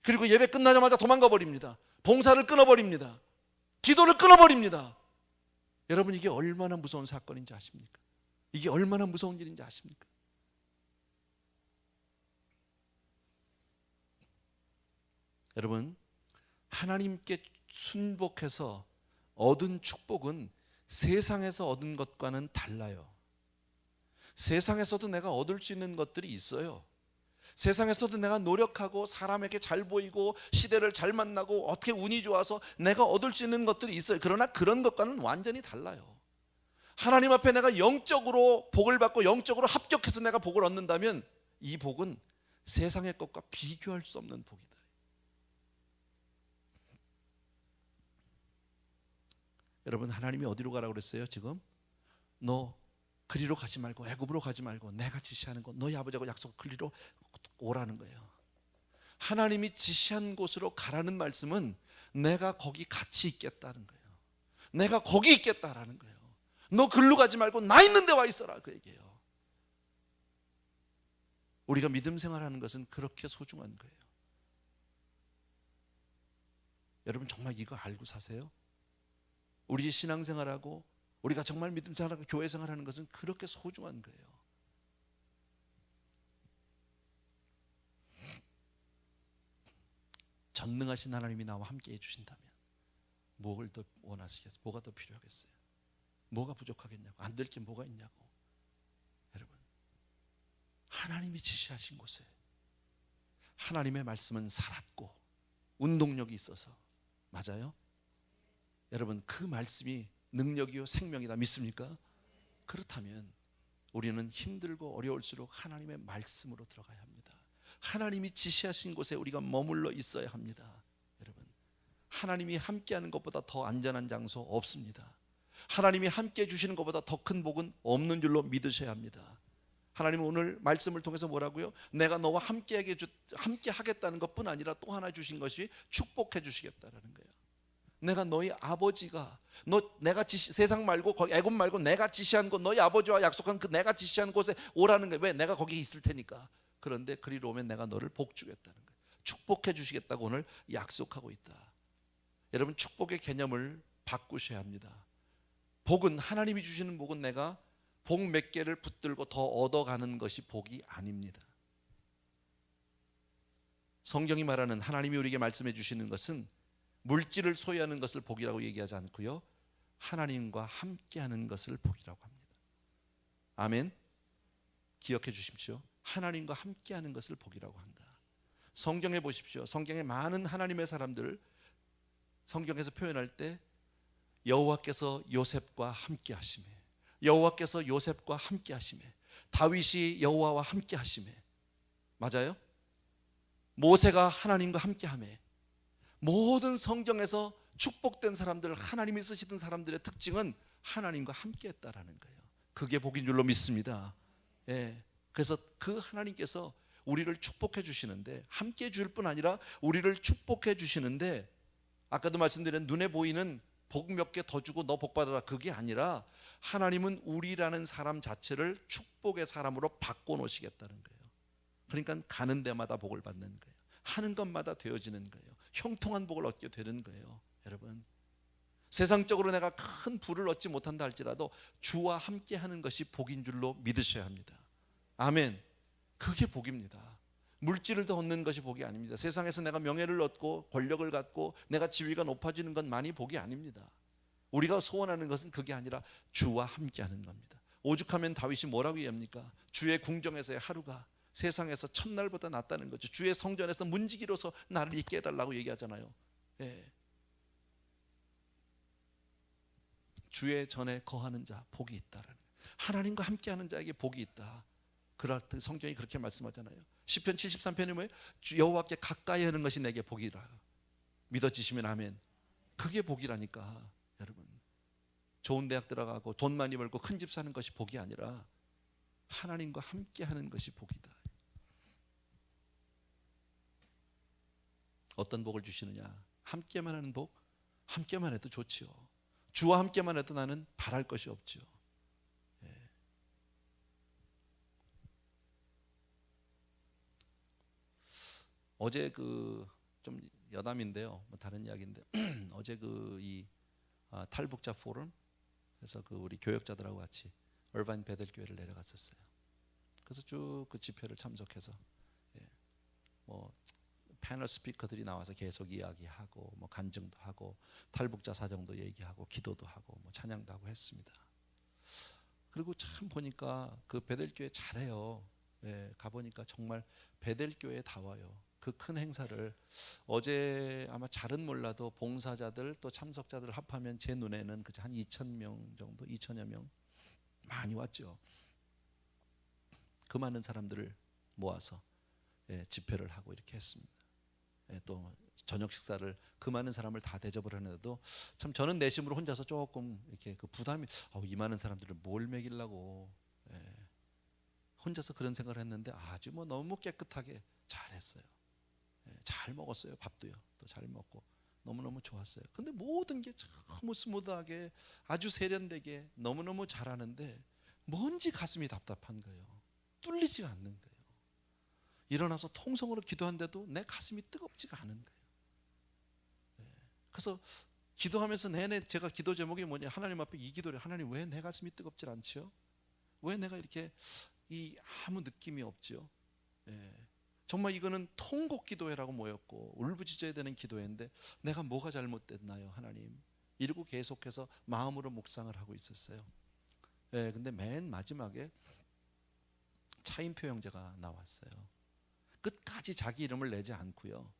그리고 예배 끝나자마자 도망가 버립니다. 봉사를 끊어버립니다. 기도를 끊어버립니다. 여러분, 이게 얼마나 무서운 사건인지 아십니까? 이게 얼마나 무서운 일인지 아십니까? 여러분, 하나님께 순복해서 얻은 축복은 세상에서 얻은 것과는 달라요. 세상에서도 내가 얻을 수 있는 것들이 있어요. 세상에서도 내가 노력하고 사람에게 잘 보이고 시대를 잘 만나고 어떻게 운이 좋아서 내가 얻을 수 있는 것들이 있어요. 그러나 그런 것과는 완전히 달라요. 하나님 앞에 내가 영적으로 복을 받고 영적으로 합격해서 내가 복을 얻는다면 이 복은 세상의 것과 비교할 수 없는 복이다. 여러분, 하나님이 어디로 가라고 그랬어요? 지금 너 그리로 가지 말고, 애굽으로 가지 말고, 내가 지시하는 곳, 너희 아버지하고 약속 그리로 오라는 거예요. 하나님이 지시한 곳으로 가라는 말씀은 내가 거기 같이 있겠다는 거예요. 내가 거기 있겠다라는 거예요. 너 글로 가지 말고 나 있는 데 와 있어라, 그 얘기예요. 우리가 믿음 생활하는 것은 그렇게 소중한 거예요. 여러분, 정말 이거 알고 사세요? 우리 신앙생활하고 우리가 정말 믿음 생활하고 교회 생활하는 것은 그렇게 소중한 거예요. 전능하신 하나님이 나와 함께 해주신다면 뭘 더 원하시겠어요? 뭐가 더 필요하겠어요? 뭐가 부족하겠냐고, 안 될 게 뭐가 있냐고. 여러분, 하나님이 지시하신 곳에 하나님의 말씀은 살았고 운동력이 있어서, 맞아요? 여러분, 그 말씀이 능력이요 생명이다 믿습니까? 그렇다면 우리는 힘들고 어려울수록 하나님의 말씀으로 들어가야 합니다. 하나님이 지시하신 곳에 우리가 머물러 있어야 합니다. 여러분, 하나님이 함께하는 것보다 더 안전한 장소 없습니다. 하나님이 함께해 주시는 것보다 더 큰 복은 없는 줄로 믿으셔야 합니다. 하나님은 오늘 말씀을 통해서 뭐라고요? 내가 너와 함께 하겠다는 것뿐 아니라 또 하나 주신 것이 축복해 주시겠다라는 거예요. 내가 너희 아버지가, 내가 세상 말고 애굽 말고 내가 지시한 곳, 너희 아버지와 약속한 그 내가 지시한 곳에 오라는 거예요. 왜? 내가 거기 있을 테니까. 그런데 그리로 오면 내가 너를 복 주겠다는 거예요. 축복해 주시겠다고 오늘 약속하고 있다. 여러분, 축복의 개념을 바꾸셔야 합니다. 복은, 하나님이 주시는 복은 내가 복 몇 개를 붙들고 더 얻어가는 것이 복이 아닙니다. 성경이 말하는, 하나님이 우리에게 말씀해 주시는 것은 물질을 소유하는 것을 복이라고 얘기하지 않고요, 하나님과 함께하는 것을 복이라고 합니다. 아멘. 기억해 주십시오. 하나님과 함께하는 것을 복이라고 한다. 성경에 보십시오. 성경에 많은 하나님의 사람들, 성경에서 표현할 때 여호와께서 요셉과 함께 하시매, 여호와께서 요셉과 함께 하시매, 다윗이 여호와와 함께 하시매, 맞아요? 모세가 하나님과 함께 하매. 모든 성경에서 축복된 사람들, 하나님이 쓰시던 사람들의 특징은 하나님과 함께 했다라는 거예요. 그게 복인 줄로 믿습니다. 예. 그래서 그 하나님께서 우리를 축복해 주시는데, 함께 해줄 뿐 아니라 우리를 축복해 주시는데, 아까도 말씀드린 눈에 보이는 복 몇 개 더 주고 너 복 받아라, 그게 아니라 하나님은 우리라는 사람 자체를 축복의 사람으로 바꿔놓으시겠다는 거예요. 그러니까 가는 데마다 복을 받는 거예요. 하는 것마다 되어지는 거예요. 형통한 복을 얻게 되는 거예요. 여러분, 세상적으로 내가 큰 부를 얻지 못한다 할지라도 주와 함께 하는 것이 복인 줄로 믿으셔야 합니다. 아멘. 그게 복입니다. 물질을 더 얻는 것이 복이 아닙니다. 세상에서 내가 명예를 얻고 권력을 갖고 내가 지위가 높아지는 건 많이 복이 아닙니다. 우리가 소원하는 것은 그게 아니라 주와 함께하는 겁니다. 오죽하면 다윗이 뭐라고 얘기합니까? 주의 궁정에서의 하루가 세상에서 첫날보다 낫다는 거죠. 주의 성전에서 문지기로서 나를 있게 해달라고 얘기하잖아요. 예. 주의 전에 거하는 자 복이 있다라는 거예요. 하나님과 함께하는 자에게 복이 있다. 그럴 때 성경이 그렇게 말씀하잖아요. 시편 73편이 뭐예요? 여호와께 가까이 하는 것이 내게 복이라. 믿어지시면 아멘. 그게 복이라니까. 여러분, 좋은 대학 들어가고 돈 많이 벌고 큰 집 사는 것이 복이 아니라 하나님과 함께하는 것이 복이다. 어떤 복을 주시느냐? 함께만 하는 복? 함께만 해도 좋지요. 주와 함께만 해도 나는 바랄 것이 없죠. 예. 어제 좀 여담인데요. 뭐 다른 이야기인데 어제 탈북자 포럼, 그래서 우리 교역자들하고 같이 얼바인 베델 교회를 내려갔었어요. 그래서 쭉 그 집회를 참석해서 뭐 패널 스피커들이 나와서 계속 이야기하고 뭐 간증도 하고 탈북자 사정도 얘기하고 기도도 하고 뭐 찬양도 하고 했습니다. 그리고 참 보니까 그 베델 교회 잘해요. 가보니까 정말 베델 교회에 다 와요. 그 큰 행사를 어제 아마 잘은 몰라도 봉사자들 또 참석자들 합하면 제 눈에는 그저 한 2,000명 정도, 2,000여 명 많이 왔죠. 그 많은 사람들을 모아서 집회를 하고 이렇게 했습니다. 또 저녁 식사를 그 많은 사람을 다 대접을 하는데도 참 저는 내심으로 혼자서 조금 이렇게 그 부담이, 이 많은 사람들을 뭘 먹이려고 혼자서 그런 생각을 했는데 아주 뭐 너무 깨끗하게 잘했어요. 잘 먹었어요. 밥도요. 또 잘 먹고 너무너무 좋았어요. 근데 모든 게 너무 스무드하게 아주 세련되게 너무너무 잘하는데 뭔지 가슴이 답답한 거예요. 뚫리지가 않는 거예요. 일어나서 통성으로 기도한데도 내 가슴이 뜨겁지가 않은 거예요. 그래서 기도하면서 내내 제가 기도 제목이 뭐냐, 하나님 앞에 이 기도를, 하나님 왜 내 가슴이 뜨겁지 않지요? 왜 내가 이렇게 아무 느낌이 없지요? 정말 이거는 통곡 기도회라고 모였고 울부짖어야 되는 기도회인데 내가 뭐가 잘못됐나요, 하나님? 이러고 계속해서 마음으로 묵상을 하고 있었어요. 근데 맨 마지막에 차인표 형제가 나왔어요. 끝까지 자기 이름을 내지 않고요.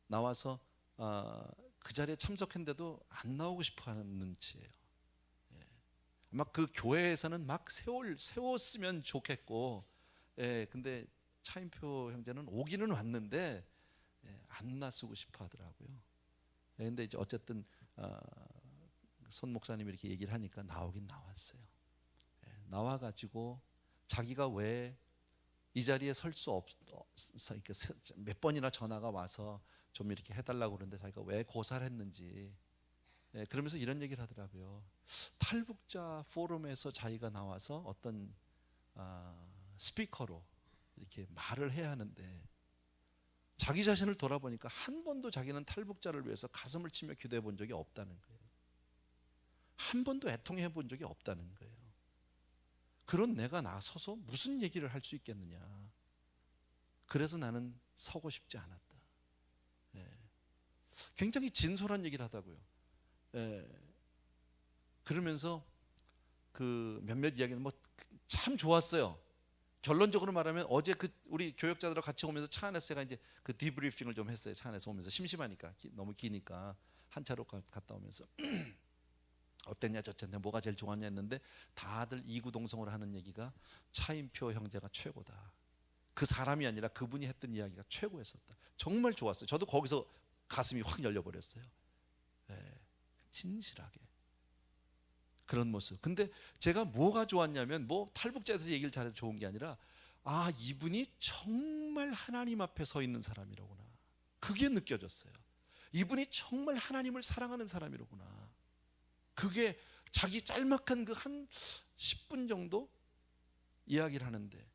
나와서 그 자리에 참석했는데도 안 나오고 싶어하는 눈치예요. 막 그 교회에서는 막 세웠으면 좋겠고, 근데 차인표 형제는 오기는 왔는데 안 나서고 싶어하더라고요. 근데 이제 어쨌든 손 목사님이 이렇게 얘기를 하니까 나오긴 나왔어요. 나와가지고 자기가 왜 이 자리에 설 수 없어 몇 번이나 전화가 와서 좀 이렇게 해달라고 그러는데 자기가 왜 고사를 했는지, 그러면서 이런 얘기를 하더라고요. 탈북자 포럼에서 자기가 나와서 어떤 스피커로 이렇게 말을 해야 하는데 자기 자신을 돌아보니까 한 번도 자기는 탈북자를 위해서 가슴을 치며 기도해 본 적이 없다는 거예요. 한 번도 애통해 본 적이 없다는 거예요. 그런 내가 나서서 무슨 얘기를 할 수 있겠느냐. 그래서 나는 서고 싶지 않았다. 굉장히 진솔한 얘기를 하다고요. 그러면서 그 몇몇 이야기는 뭐 참 좋았어요. 결론적으로 말하면 어제 우리 교역자들하고 같이 오면서 차 안에서 제가 이제 그 디브리핑을 좀 했어요. 차 안에서 오면서 심심하니까 너무 기니까 한 차로 갔다 오면서 어땠냐 저쨌냐 뭐가 제일 좋았냐 했는데 다들 이구동성으로 하는 얘기가 차인표 형제가 최고다. 그 사람이 아니라 그분이 했던 이야기가 최고였었다. 정말 좋았어요. 저도 거기서 가슴이 확 열려버렸어요. 진실하게 그런 모습. 근데 제가 뭐가 좋았냐면 뭐 탈북자에 대해서 얘기를 잘해서 좋은 게 아니라 이분이 정말 하나님 앞에 서 있는 사람이로구나. 그게 느껴졌어요. 이분이 정말 하나님을 사랑하는 사람이로구나. 그게 자기 짤막한 그 한 10분 정도 이야기를 하는데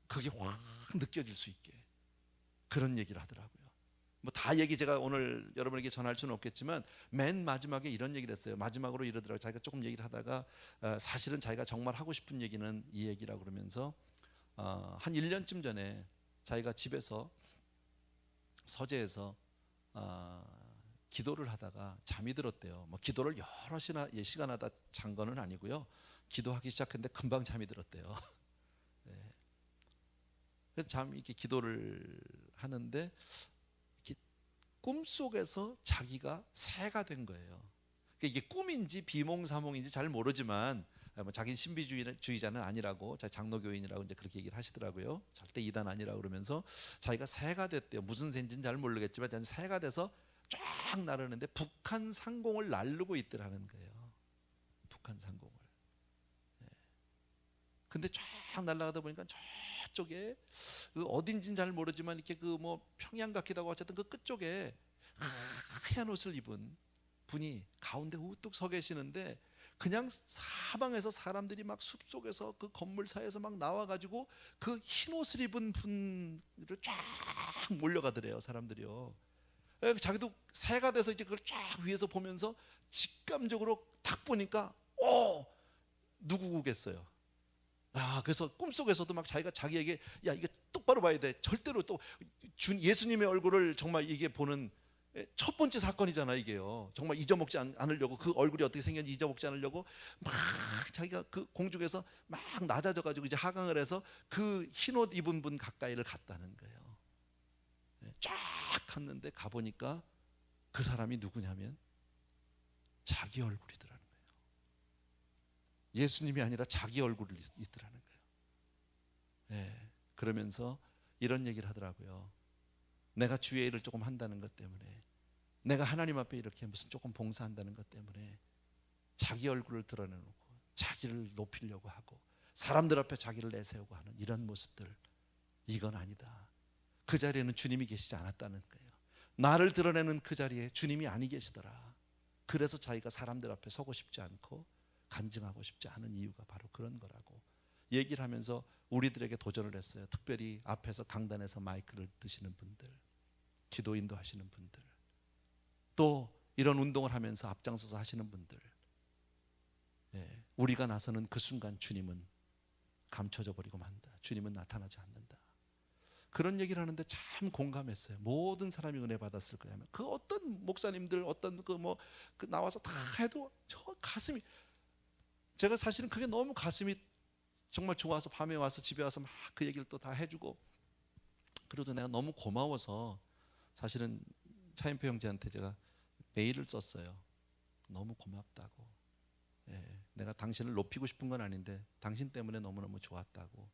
그게 확 느껴질 수 있게 그런 얘기를 하더라고요. 뭐 다 얘기 제가 오늘 여러분에게 전할 수는 없겠지만 맨 마지막에 이런 얘기를 했어요. 마지막으로 이러더라고요. 자기가 조금 얘기를 하다가 사실은 자기가 정말 하고 싶은 얘기는 이 얘기라고 그러면서 한 1년쯤 전에 자기가 집에서 서재에서 기도를 하다가 잠이 들었대요. 뭐 기도를 여러 시간하다 잔 거는 아니고요. 기도하기 시작했는데 금방 잠이 들었대요. 네. 그래서 이렇게 기도를 하는데 이렇게 꿈속에서 자기가 새가 된 거예요. 그러니까 이게 꿈인지 비몽사몽인지 잘 모르지만 뭐 자기는 신비주의자는 아니라고, 장로교인이라고 이제 그렇게 얘기를 하시더라고요. 절대 이단 아니라고 그러면서 자기가 새가 됐대요. 무슨 새인지는 잘 모르겠지만 자기는 새가 돼서 쫙 나르는데 북한 상공을 날르고 있더라는 거예요. 북한 상공을. 근데 쫙 날아가다 보니까 저쪽에 어딘지는 잘 모르지만 이렇게 뭐 평양 같기도 하고 어쨌든 그 끝쪽에 하얀 옷을 입은 분이 가운데 우뚝 서 계시는데 그냥 사방에서 사람들이 막 숲속에서 그 건물 사이에서 막 나와가지고 그 흰 옷을 입은 분을 쫙 몰려가더래요. 사람들이요. 자기도 새가 돼서 이제 그걸 쫙 위에서 보면서 직감적으로 딱 보니까 누구겠어요? 그래서 꿈속에서도 막 자기가 자기에게 야 이게 똑바로 봐야 돼. 절대로 또 예수님의 얼굴을 정말 이게 보는 첫 번째 사건이잖아 이게요. 정말 잊어먹지 않으려고, 그 얼굴이 어떻게 생겼는지 잊어먹지 않으려고 막 자기가 그 공중에서 막 낮아져 가지고 이제 하강을 해서 그 흰옷 입은 분 가까이를 갔다는 거예요. 쫙 갔는데 가보니까 그 사람이 누구냐면 자기 얼굴이더라는 거예요. 예수님이 아니라 자기 얼굴이 있더라는 거예요. 그러면서 이런 얘기를 하더라고요. 내가 주의 일을 조금 한다는 것 때문에, 내가 하나님 앞에 이렇게 무슨 조금 봉사한다는 것 때문에 자기 얼굴을 드러내놓고 자기를 높이려고 하고 사람들 앞에 자기를 내세우고 하는 이런 모습들, 이건 아니다. 그 자리에는 주님이 계시지 않았다는 거예요. 나를 드러내는 그 자리에 주님이 아니 계시더라. 그래서 자기가 사람들 앞에 서고 싶지 않고 간증하고 싶지 않은 이유가 바로 그런 거라고 얘기를 하면서 우리들에게 도전을 했어요. 특별히 앞에서 강단에서 마이크를 드시는 분들, 기도 인도하시는 분들, 또 이런 운동을 하면서 앞장서서 하시는 분들, 우리가 나서는 그 순간 주님은 감춰져 버리고 만다. 주님은 나타나지 않는다. 그런 얘기를 하는데 참 공감했어요. 모든 사람이 은혜 받았을 거야. 그 어떤 목사님들 어떤 그 나와서 다 해도 저 가슴이, 제가 사실은 그게 너무 가슴이 정말 좋아서 밤에 와서 집에 와서 막 그 얘기를 또 다 해주고, 그래도 내가 너무 고마워서 사실은 차인표 형제한테 제가 메일을 썼어요. 너무 고맙다고. 내가 당신을 높이고 싶은 건 아닌데 당신 때문에 너무너무 좋았다고.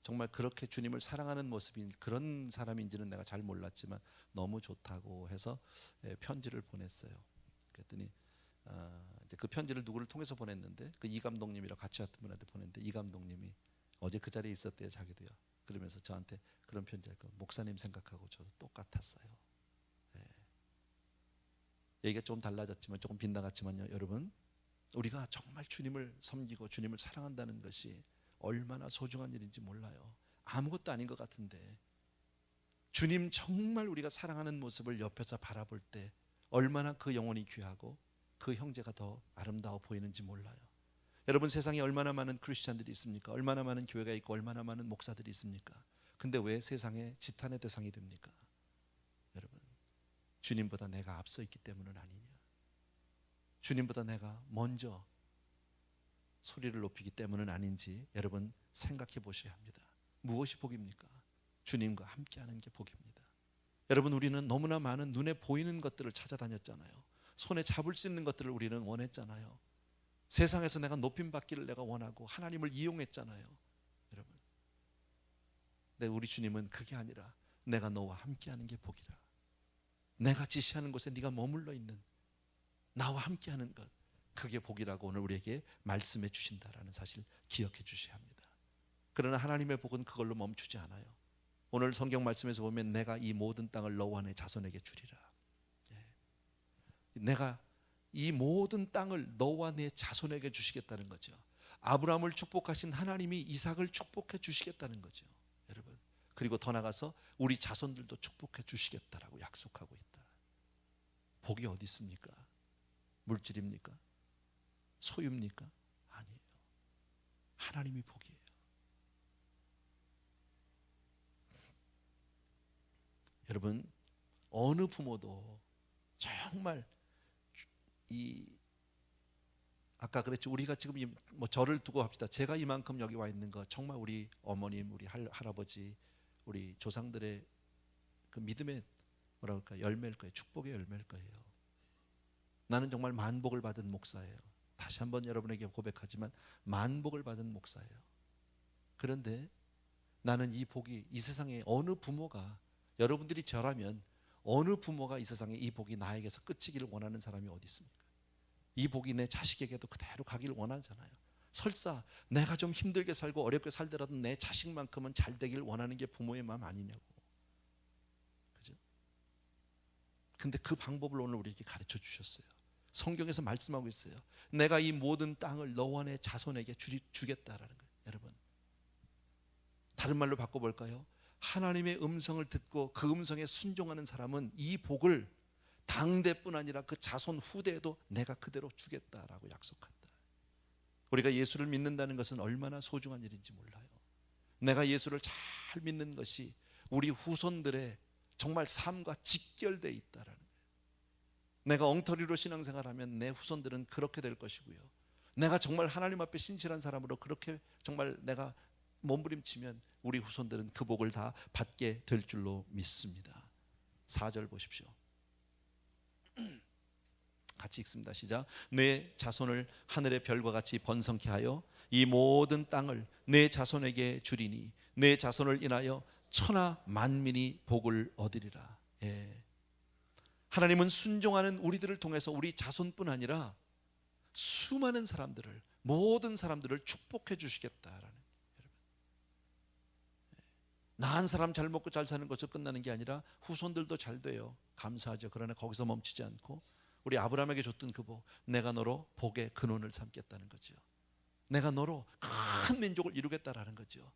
정말 그렇게 주님을 사랑하는 모습이 그런 사람인지는 내가 잘 몰랐지만 너무 좋다고 해서 편지를 보냈어요. 그랬더니 이제 그 편지를 누구를 통해서 보냈는데 그 이 감독님이랑 같이 왔던 분한테 보냈는데 이 감독님이 어제 그 자리에 있었대요. 자기도요. 그러면서 저한테 그런 편지를, 목사님 생각하고 저도 똑같았어요. 얘기가 좀 달라졌지만 조금 빗나갔지만요, 여러분, 우리가 정말 주님을 섬기고 주님을 사랑한다는 것이 얼마나 소중한 일인지 몰라요. 아무것도 아닌 것 같은데 주님 정말 우리가 사랑하는 모습을 옆에서 바라볼 때 얼마나 그 영혼이 귀하고 그 형제가 더 아름다워 보이는지 몰라요. 여러분, 세상에 얼마나 많은 크리스찬들이 있습니까? 얼마나 많은 교회가 있고 얼마나 많은 목사들이 있습니까? 근데 왜 세상에 지탄의 대상이 됩니까? 여러분, 주님보다 내가 앞서 있기 때문은 아니냐, 주님보다 내가 먼저 소리를 높이기 때문은 아닌지 여러분 생각해 보셔야 합니다. 무엇이 복입니까? 주님과 함께하는 게 복입니다. 여러분, 우리는 너무나 많은 눈에 보이는 것들을 찾아다녔잖아요. 손에 잡을 수 있는 것들을 우리는 원했잖아요. 세상에서 내가 높임 받기를 내가 원하고 하나님을 이용했잖아요. 여러분, 근데 우리 주님은 그게 아니라 내가 너와 함께하는 게 복이라. 내가 지시하는 곳에 네가 머물러 있는, 나와 함께하는 것, 그게 복이라고 오늘 우리에게 말씀해 주신다라는 사실 기억해 주셔야 합니다. 그러나 하나님의 복은 그걸로 멈추지 않아요. 오늘 성경 말씀에서 보면 내가 이 모든 땅을 너와 내 자손에게 주리라. 내가 이 모든 땅을 너와 내 자손에게 주시겠다는 거죠. 아브라함을 축복하신 하나님이 이삭을 축복해 주시겠다는 거죠, 여러분. 그리고 더 나가서 우리 자손들도 축복해 주시겠다라고 약속하고 있다. 복이 어디 있습니까? 물질입니까? 소유입니까? 아니에요. 하나님이 복이에요. 여러분, 어느 부모도 정말 아까 그랬죠. 우리가 지금 뭐 저를 두고 합시다. 제가 이만큼 여기 와 있는 거 정말 우리 어머님, 우리 할아버지, 우리 조상들의 그 믿음의 뭐라 그럴까, 열매일 거예요. 축복의 열매일 거예요. 나는 정말 만복을 받은 목사예요. 다시 한번 여러분에게 고백하지만 만복을 받은 목사예요. 그런데 나는 이 복이 이 세상에 어느 부모가, 여러분들이 저라면 어느 부모가 이 세상에 이 복이 나에게서 끝이기를 원하는 사람이 어디 있습니까? 이 복이 내 자식에게도 그대로 가기를 원하잖아요. 설사 내가 좀 힘들게 살고 어렵게 살더라도 내 자식만큼은 잘 되길 원하는 게 부모의 마음 아니냐고. 그죠? 근데 그 방법을 오늘 우리에게 가르쳐 주셨어요. 성경에서 말씀하고 있어요. 내가 이 모든 땅을 너와 내 자손에게 주겠다라는 거예요. 여러분, 다른 말로 바꿔볼까요? 하나님의 음성을 듣고 그 음성에 순종하는 사람은 이 복을 당대뿐 아니라 그 자손 후대에도 내가 그대로 주겠다라고 약속한다. 우리가 예수를 믿는다는 것은 얼마나 소중한 일인지 몰라요. 내가 예수를 잘 믿는 것이 우리 후손들의 정말 삶과 직결되어 있다라는 거예요. 내가 엉터리로 신앙생활하면 내 후손들은 그렇게 될 것이고요. 내가 정말 하나님 앞에 신실한 사람으로 그렇게 정말 내가 몸부림치면 우리 후손들은 그 복을 다 받게 될 줄로 믿습니다. 4절 보십시오. 같이 읽습니다. 시작. 내 자손을 하늘의 별과 같이 번성케 하여 이 모든 땅을 내 자손에게 주리니 내 자손을 인하여 천하 만민이 복을 얻으리라. 예. 하나님은 순종하는 우리들을 통해서 우리 자손뿐 아니라 수많은 사람들을, 모든 사람들을 축복해 주시겠다라는, 여러분, 나 한 사람 잘 먹고 잘 사는 것으로 끝나는 게 아니라 후손들도 잘 돼요. 감사하죠. 그러나 거기서 멈추지 않고 우리 아브라함에게 줬던 그 복, 내가 너로 복의 근원을 삼겠다는 거죠. 내가 너로 큰 민족을 이루겠다라는 거죠.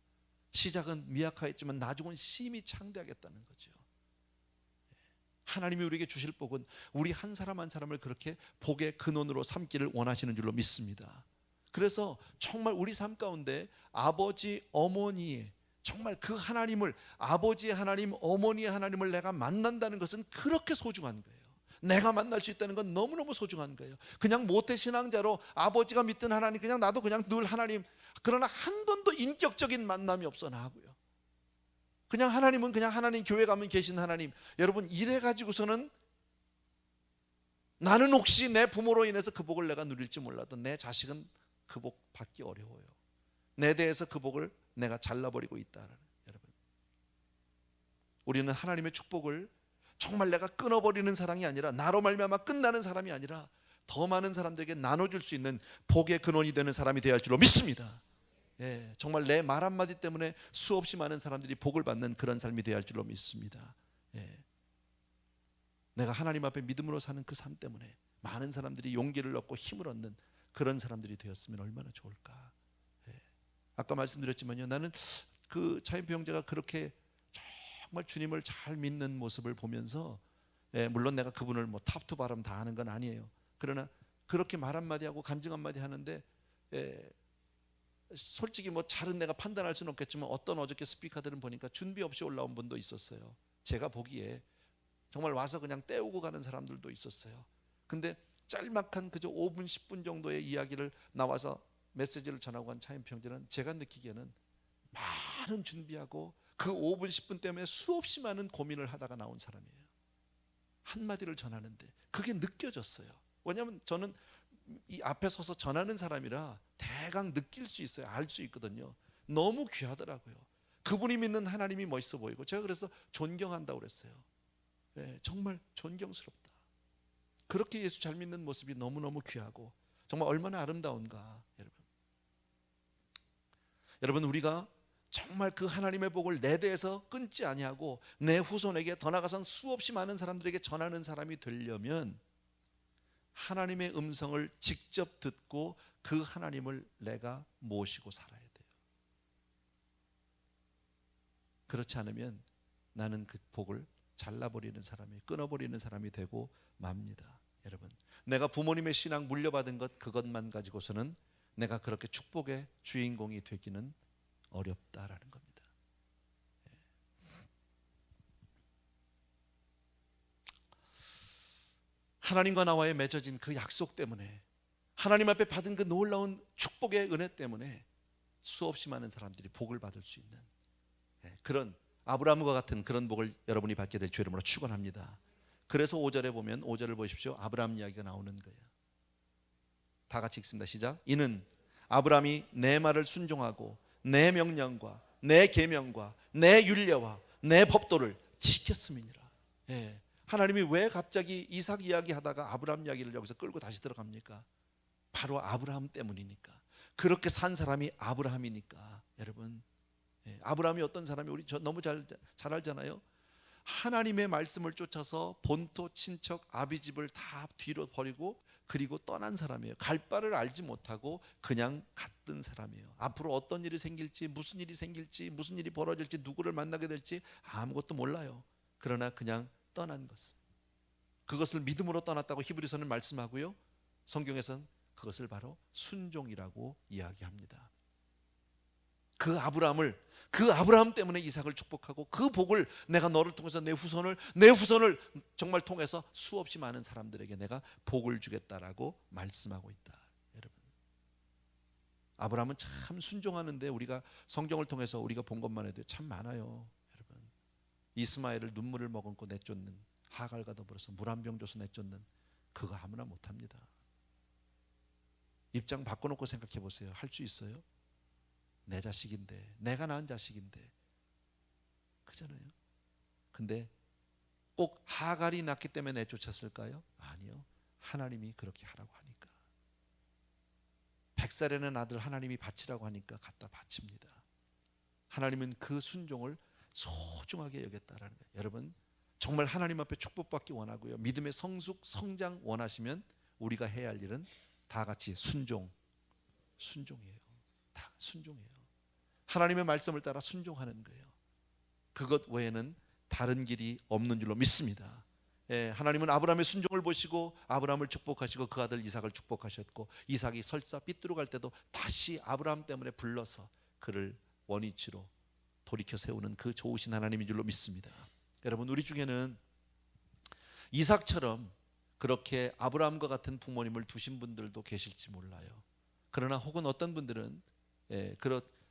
시작은 미약하였지만 나중은 심히 창대하겠다는 거죠. 하나님이 우리에게 주실 복은 우리 한 사람 한 사람을 그렇게 복의 근원으로 삼기를 원하시는 줄로 믿습니다. 그래서 정말 우리 삶 가운데 아버지, 어머니의 정말 그 하나님을, 아버지의 하나님, 어머니의 하나님을 내가 만난다는 것은 그렇게 소중한 거예요. 내가 만날 수 있다는 건 너무너무 소중한 거예요. 그냥 모태신앙자로 아버지가 믿던 하나님, 그냥 나도 그냥 늘 하나님, 그러나 한 번도 인격적인 만남이 없어 나하고요. 그냥 하나님은 그냥 하나님, 교회 가면 계신 하나님. 여러분, 이래 가지고서는 나는 혹시 내 부모로 인해서 그 복을 내가 누릴지 몰라도 내 자식은 그 복 받기 어려워요. 내 대해서 그 복을 내가 잘라버리고 있다라는, 여러분, 우리는 하나님의 축복을 정말 내가 끊어버리는 사랑이 아니라, 나로 말미암아 끝나는 사람이 아니라 더 많은 사람들에게 나눠줄 수 있는 복의 근원이 되는 사람이 되어야 할 줄로 믿습니다. 예, 정말 내 말 한마디 때문에 수없이 많은 사람들이 복을 받는 그런 삶이 되어야 할 줄로 믿습니다. 예, 내가 하나님 앞에 믿음으로 사는 그 삶 때문에 많은 사람들이 용기를 얻고 힘을 얻는 그런 사람들이 되었으면 얼마나 좋을까. 예, 아까 말씀드렸지만요, 나는 그 차인표 형제가 그렇게 정말 주님을 잘 믿는 모습을 보면서, 예, 물론 내가 그분을 뭐 탑투 바람 다 하는 건 아니에요. 그러나 그렇게 말 한마디 하고 간증 한마디 하는데, 예, 솔직히 뭐 잘은 내가 판단할 수는 없겠지만 어떤 어저께 스피커들은 보니까 준비 없이 올라온 분도 있었어요. 제가 보기에 정말 와서 그냥 때우고 가는 사람들도 있었어요. 근데 짤막한 그저 5분 10분 정도의 이야기를 나와서 메시지를 전하고 간 차인표 형제는 제가 느끼기에는 많은 준비하고 그 5분 10분 때문에 수없이 많은 고민을 하다가 나온 사람이에요. 한마디를 전하는데 그게 느껴졌어요. 왜냐하면 저는 이 앞에 서서 전하는 사람이라 대강 느낄 수 있어요. 알 수 있거든요. 너무 귀하더라고요. 그분이 믿는 하나님이 멋있어 보이고, 제가 그래서 존경한다고 그랬어요. 네, 정말 존경스럽다. 그렇게 예수 잘 믿는 모습이 너무너무 귀하고 정말 얼마나 아름다운가. 여러분, 우리가 정말 그 하나님의 복을 내 대해서 끊지 아니하고 내 후손에게, 더 나아가선 수없이 많은 사람들에게 전하는 사람이 되려면 하나님의 음성을 직접 듣고 그 하나님을 내가 모시고 살아야 돼요. 그렇지 않으면 나는 그 복을 잘라버리는 사람이, 끊어버리는 사람이 되고 맙니다. 여러분, 내가 부모님의 신앙 물려받은 것, 그것만 가지고서는 내가 그렇게 축복의 주인공이 되기는 어렵다라는 겁니다. 하나님과 나와의 맺어진 그 약속 때문에, 하나님 앞에 받은 그 놀라운 축복의 은혜 때문에 수없이 많은 사람들이 복을 받을 수 있는 그런 아브라함과 같은 그런 복을 여러분이 받게 될 주 이름으로 축원합니다. 그래서 5절에 보면 5절을 보십시오. 아브라함 이야기가 나오는 거예요. 다 같이 읽습니다. 시작. 이는 아브라함이 내 말을 순종하고 내 명령과 내 계명과 내 율례와 내 법도를 지켰음이니라. 하나님이 왜 갑자기 이삭 이야기하다가 아브라함 이야기를 여기서 끌고 다시 들어갑니까? 바로 아브라함 때문이니까. 그렇게 산 사람이 아브라함이니까. 여러분, 아브라함이 어떤 사람이 우리 너무 잘 알잖아요. 하나님의 말씀을 쫓아서 본토 친척 아비집을 다 뒤로 버리고 그리고 떠난 사람이에요. 갈 바를 알지 못하고 그냥 갔던 사람이에요. 앞으로 어떤 일이 생길지, 무슨 일이 생길지, 무슨 일이 벌어질지, 누구를 만나게 될지 아무것도 몰라요. 그러나 그냥 떠난 것, 그것을 믿음으로 떠났다고 히브리서는 말씀하고요, 성경에서는 그것을 바로 순종이라고 이야기합니다. 그 아브라함 때문에 이삭을 축복하고 그 복을 내가 너를 통해서 내 후손을 정말 통해서 수없이 많은 사람들에게 내가 복을 주겠다라고 말씀하고 있다. 여러분, 아브라함은 참 순종하는데 우리가 성경을 통해서 우리가 본 것만 해도 참 많아요. 여러분, 이스마엘을 눈물을 머금고 내쫓는, 하갈과 더불어서 물 한 병 줘서 내쫓는, 그거 아무나 못합니다. 입장 바꿔놓고 생각해 보세요. 할 수 있어요? 내 자식인데, 내가 낳은 자식인데, 그잖아요. 근데 꼭 하갈이 낳기 때문에 내쫓았을까요? 아니요. 하나님이 그렇게 하라고 하니까. 100살에는 아들 하나님이 바치라고 하니까 갖다 바칩니다. 하나님은 그 순종을 소중하게 여겼다라는 거예요. 여러분, 정말 하나님 앞에 축복받기 원하고요, 믿음의 성장 원하시면 우리가 해야 할 일은 다 같이 순종이에요. 다 순종이에요. 하나님의 말씀을 따라 순종하는 거예요. 그것 외에는 다른 길이 없는 줄로 믿습니다. 하나님은 아브라함의 순종을 보시고 아브라함을 축복하시고 그 아들 이삭을 축복하셨고, 이삭이 설사 삐뚤어 갈 때도 다시 아브라함 때문에 불러서 그를 원위치로 돌이켜 세우는 그 좋으신 하나님인 줄로 믿습니다. 여러분, 우리 중에는 이삭처럼 그렇게 아브라함과 같은 부모님을 두신 분들도 계실지 몰라요. 그러나 혹은 어떤 분들은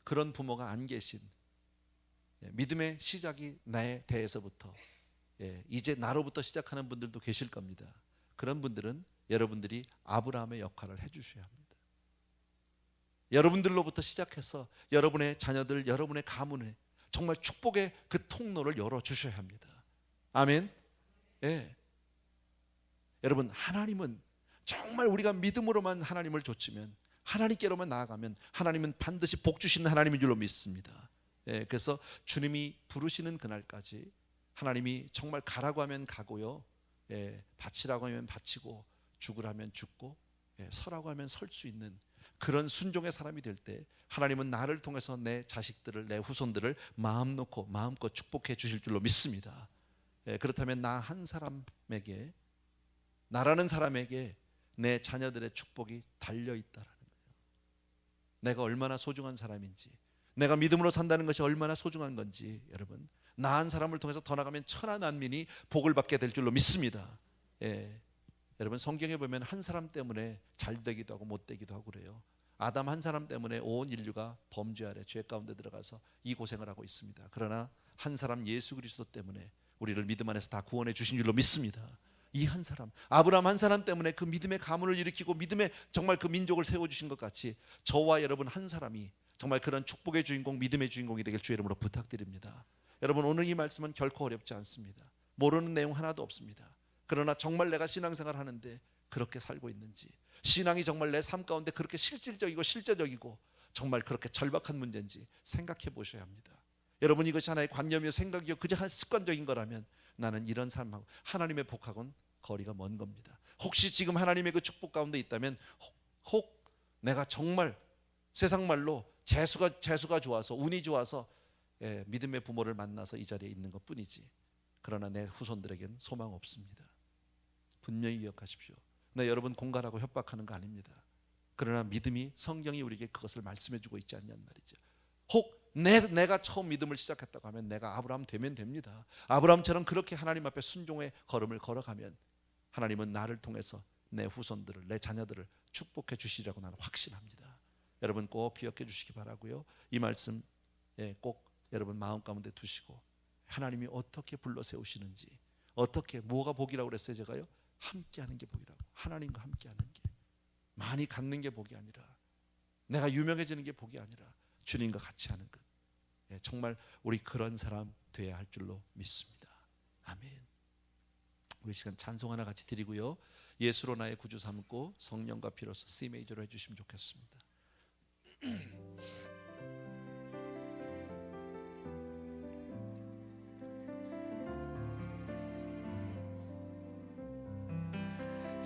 그런 부모가 안 계신, 믿음의 시작이 나에 대해서부터 이제 나로부터 시작하는 분들도 계실 겁니다. 그런 분들은 여러분들이 아브라함의 역할을 해주셔야 합니다. 여러분들로부터 시작해서 여러분의 자녀들, 여러분의 가문에 정말 축복의 그 통로를 열어주셔야 합니다. 아멘. 여러분, 하나님은 정말 우리가 믿음으로만 하나님을 좇으면, 하나님께로만 나아가면 하나님은 반드시 복 주시는 하나님인 줄로 믿습니다. 그래서 주님이 부르시는 그날까지 하나님이 정말 가라고 하면 가고요, 바치라고 하면 바치고, 죽으라면 죽고, 서라고 하면 설 수 있는 그런 순종의 사람이 될 때 하나님은 나를 통해서 내 자식들을, 내 후손들을 마음 놓고 마음껏 축복해 주실 줄로 믿습니다. 그렇다면 나 한 사람에게, 나라는 사람에게 내 자녀들의 축복이 달려있다라는 거예요. 내가 얼마나 소중한 사람인지, 내가 믿음으로 산다는 것이 얼마나 소중한 건지, 여러분, 나 한 사람을 통해서 더 나가면 천하 만민이 복을 받게 될 줄로 믿습니다. 여러분, 성경에 보면 한 사람 때문에 잘 되기도 하고 못 되기도 하고 그래요. 아담 한 사람 때문에 온 인류가 범죄 아래 죄 가운데 들어가서 이 고생을 하고 있습니다. 그러나 한 사람 예수 그리스도 때문에 우리를 믿음 안에서 다 구원해 주신 줄로 믿습니다. 이 한 사람, 아브라함 한 사람 때문에 그 믿음의 가문을 일으키고 믿음의 정말 그 민족을 세워주신 것 같이 저와 여러분 한 사람이 정말 그런 축복의 주인공, 믿음의 주인공이 되길 주의 이름으로 부탁드립니다. 여러분, 오늘 이 말씀은 결코 어렵지 않습니다. 모르는 내용 하나도 없습니다. 그러나 정말 내가 신앙생활 하는데 그렇게 살고 있는지, 신앙이 정말 내 삶 가운데 그렇게 실질적이고 실제적이고 정말 그렇게 절박한 문제인지 생각해 보셔야 합니다. 여러분, 이것이 하나의 관념이요 생각이요 그저 한 습관적인 거라면 나는 이런 삶하고 하나님의 복하고는 거리가 먼 겁니다. 혹시 지금 하나님의 그 축복 가운데 있다면 혹 내가 정말 세상 말로 재수가 좋아서, 운이 좋아서 믿음의 부모를 만나서 이 자리에 있는 것 뿐이지, 그러나 내 후손들에겐 소망 없습니다. 분명히 기억하십시오. 나 여러분 공갈하고 협박하는 거 아닙니다. 그러나 믿음이, 성경이 우리에게 그것을 말씀해주고 있지 않냐는 말이죠. 혹 내가 처음 믿음을 시작했다고 하면 내가 아브라함 되면 됩니다. 아브라함처럼 그렇게 하나님 앞에 순종의 걸음을 걸어가면 하나님은 나를 통해서 내 후손들을, 내 자녀들을 축복해 주시리라고 나는 확신합니다. 여러분 꼭 기억해 주시기 바라고요. 이 말씀 꼭 여러분 마음 가운데 두시고, 하나님이 어떻게 불러 세우시는지, 어떻게, 뭐가 복이라고 그랬어요? 제가요, 함께하는 게 복이라고. 하나님과 함께하는 게, 많이 갖는 게 복이 아니라, 내가 유명해지는 게 복이 아니라 주님과 같이 하는 것. 정말 우리 그런 사람 돼야 할 줄로 믿습니다. 아멘. 우리 시간 찬송 하나 같이 드리고요, 예수로 나의 구주 삼고 성령과 피로서 C 메이저로 해주시면 좋겠습니다.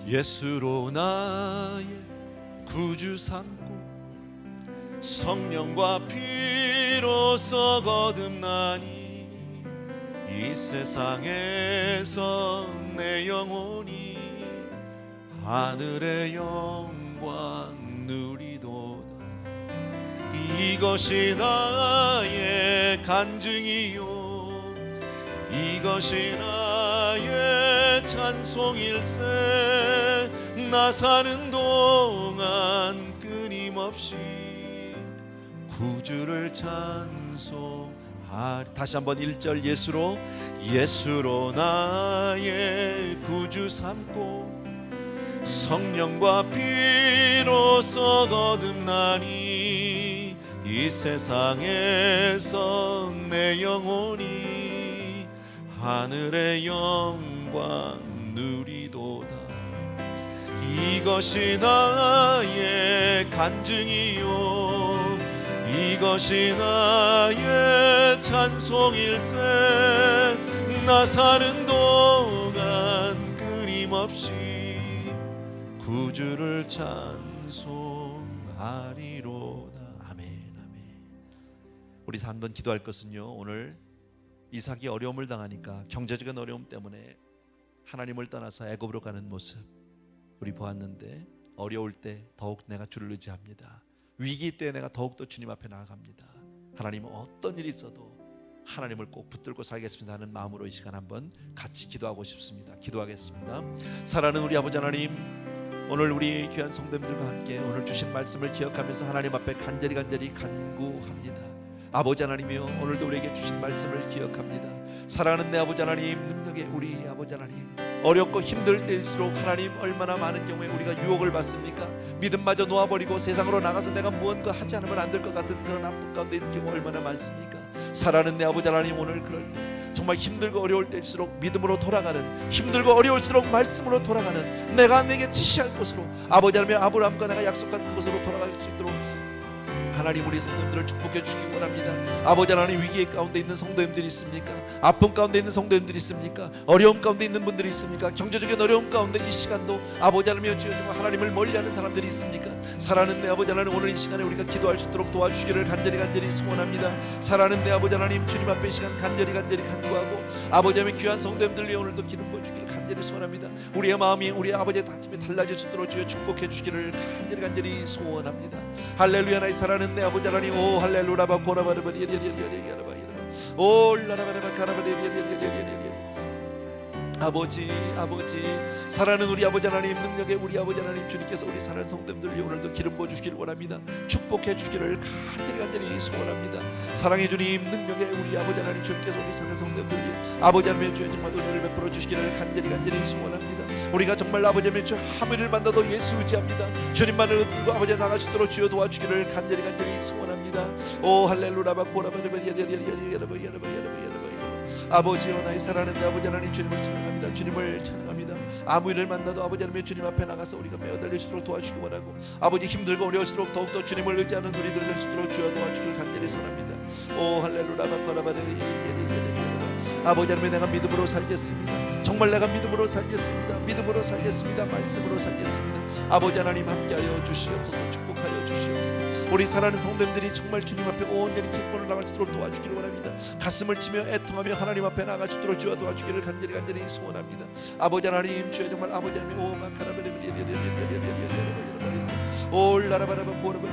예수로 나의 구주 삼고 성령과 피로써 거듭나니 이 세상에서 내 영혼이 하늘의 영광 누리도다. 이것이 나의 간증이요, 이것이 나의 찬송일세. 나 사는 동안 끊임없이 구주를 찬송하리. 다시 한번 1절 예수로, 예수로 나의 구주 삼고 성령과 피로써 거듭나니 이 세상에서 내 영혼이 하늘의 영광 누리도다. 이것이 나의 간증이요, 이것이 나의 찬송일세. 나 사는 동안 끊임없이 구주를 찬송하리로다. 아멘, 아멘. 우리 한번 기도할 것은요, 오늘 이삭이 어려움을 당하니까, 경제적인 어려움 때문에 하나님을 떠나서 애굽으로 가는 모습 우리 보았는데, 어려울 때 더욱 내가 주를 의지합니다. 위기 때 내가 더욱더 주님 앞에 나아갑니다. 하나님은 어떤 일이 있어도 하나님을 꼭 붙들고 살겠습니다 하는 마음으로 이 시간 한번 같이 기도하고 싶습니다. 기도하겠습니다. 사랑하는 우리 아버지 하나님, 오늘 우리 귀한 성도님들과 함께 오늘 주신 말씀을 기억하면서 하나님 앞에 간절히 간구합니다. 아버지 하나님이여, 오늘도 우리에게 주신 말씀을 기억합니다. 사랑하는 내 아버지 하나님, 능력의 우리 아버지 하나님, 어렵고 힘들 때일수록 하나님 얼마나 많은 경우에 우리가 유혹을 받습니까? 믿음마저 놓아버리고 세상으로 나가서 내가 무언가 하지 않으면 안 될 것 같은 그런 아픔 가운데 있는 경우가 얼마나 많습니까? 사랑하는 내 아버지 하나님, 오늘 그럴 때 정말 힘들고 어려울 때일수록 믿음으로 돌아가는, 힘들고 어려울수록 말씀으로 돌아가는, 내가 내게 지시할 곳으로, 아버지 하나님 아브라함과 내가 약속한 그곳으로 돌아갈 수 있도록 하나님 우리 성도님들을 축복해 주시기 원합니다. 아버지 하나님, 위기 가운데 있는 성도님들이 있습니까? 아픔 가운데 있는 성도님들이 있습니까? 어려움 가운데 있는 분들이 있습니까? 경제적인 어려움 가운데 이 시간도 아버지 하나님 하나님을 멀리하는 사람들이 있습니까? 사랑하는 내 아버지 하나님, 오늘 이 시간에 우리가 기도할 수 있도록 도와주기를 간절히 소원합니다. 사랑하는 내 아버지 하나님, 주님 앞에 이 시간 간절히 간구하고 아버지 하나님 귀한 성도님들 위해 오늘도 기름 부어주기를 간절히 소원합니다. 우리의 마음이 우리 아버지의 다짐이 달라질 수 있도록 주여 축복해 주시기를 간절히 소원합니다. 할렐루야. 나의 사랑하는 내 아버지 하나님, 오 할렐루야 바코라바르바리 오 라라바르바 카라바리 아버지 사랑하는 우리 아버지 하나님, 능력의 우리 아버지 하나님, 주님께서 우리 사랑하는 성도님들 위해 오늘도 기름 부어주시기를 원합니다. 축복해 주시기를 간절히 소원합니다. 사랑의 주님, 능력의 우리 아버지 하나님, 주님께서 우리 사랑하는 성도님들 위해 아버지 하나님 주여 정말 은혜를 베풀어 주시기를 간절히 소원합니다. 우리가 정말 아버지 하나님 주 아무리를 만나도 예수 의지합니다. 주님만을 들고 아버지 나갈 수 있도록 주여 도와주기를 간절히 소원합니다. 오 할렐루야 바코라바르바리 아버지여, 나의 사랑하는 내 아버지 하나님, 주님을 찬양합니다. 아무 일을 만나도 아버지 하나님 주님 앞에 나가서 우리가 매어 달릴 수 있도록 도와주시기 원하고, 아버지 힘들고 어려울수록 더욱더 주님을 의지하는 우리들 될 수 있도록 주여 도와주기를 간절히 소원합니다. 오 할렐루야 바코라바리 아버지 하나님, 내가 믿음으로 살겠습니다. 정말 내가 믿음으로 살겠습니다. 말씀으로 살겠습니다. 아버지 하나님 함께하여 주시옵소서. 축복하여 주시옵소서. 우리 사랑하는 성도님들이 정말 주님 앞에 온전히 기쁨을 나갈 수 있도록 도와주기를 원합니다. 가슴을 치며 애통하며 하나님 앞에 나갈 수 있도록 주여 도와주기를 간절히 소원합니다. 아버지 하나님, 주여 정말 아버지 하나님, 오 마카라베레 오 라라바라바 고라바레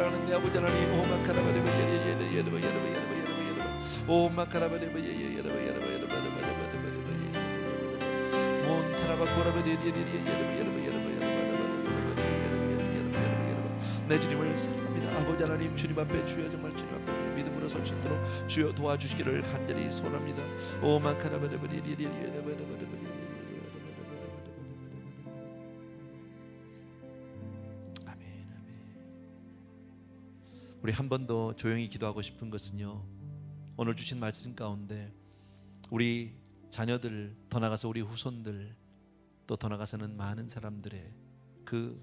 사랑하는 내 아버지 하나님, 오 마카라바레바 예레예레 예레바 예레바 예레바 예레바 예레바 오 마카라바레바 예예 예레바 예레바 예레바 예레바 몬타라바 고라바레 예레 예레바 예레바 예레바 예레바 내 주님을 사랑합니다. 아버지 하나님, 주님 앞에 주여 정말 주님 앞에 믿음으로 설 수 있도록 주여 도와주시기를 간절히 소원합니다. 오 마카라바레바 예레 예레 예레바 우리 한 번 더 조용히 기도하고 싶은 것은요, 오늘 주신 말씀 가운데 우리 자녀들, 더 나아가서 우리 후손들, 또 더 나아가서는 많은 사람들의 그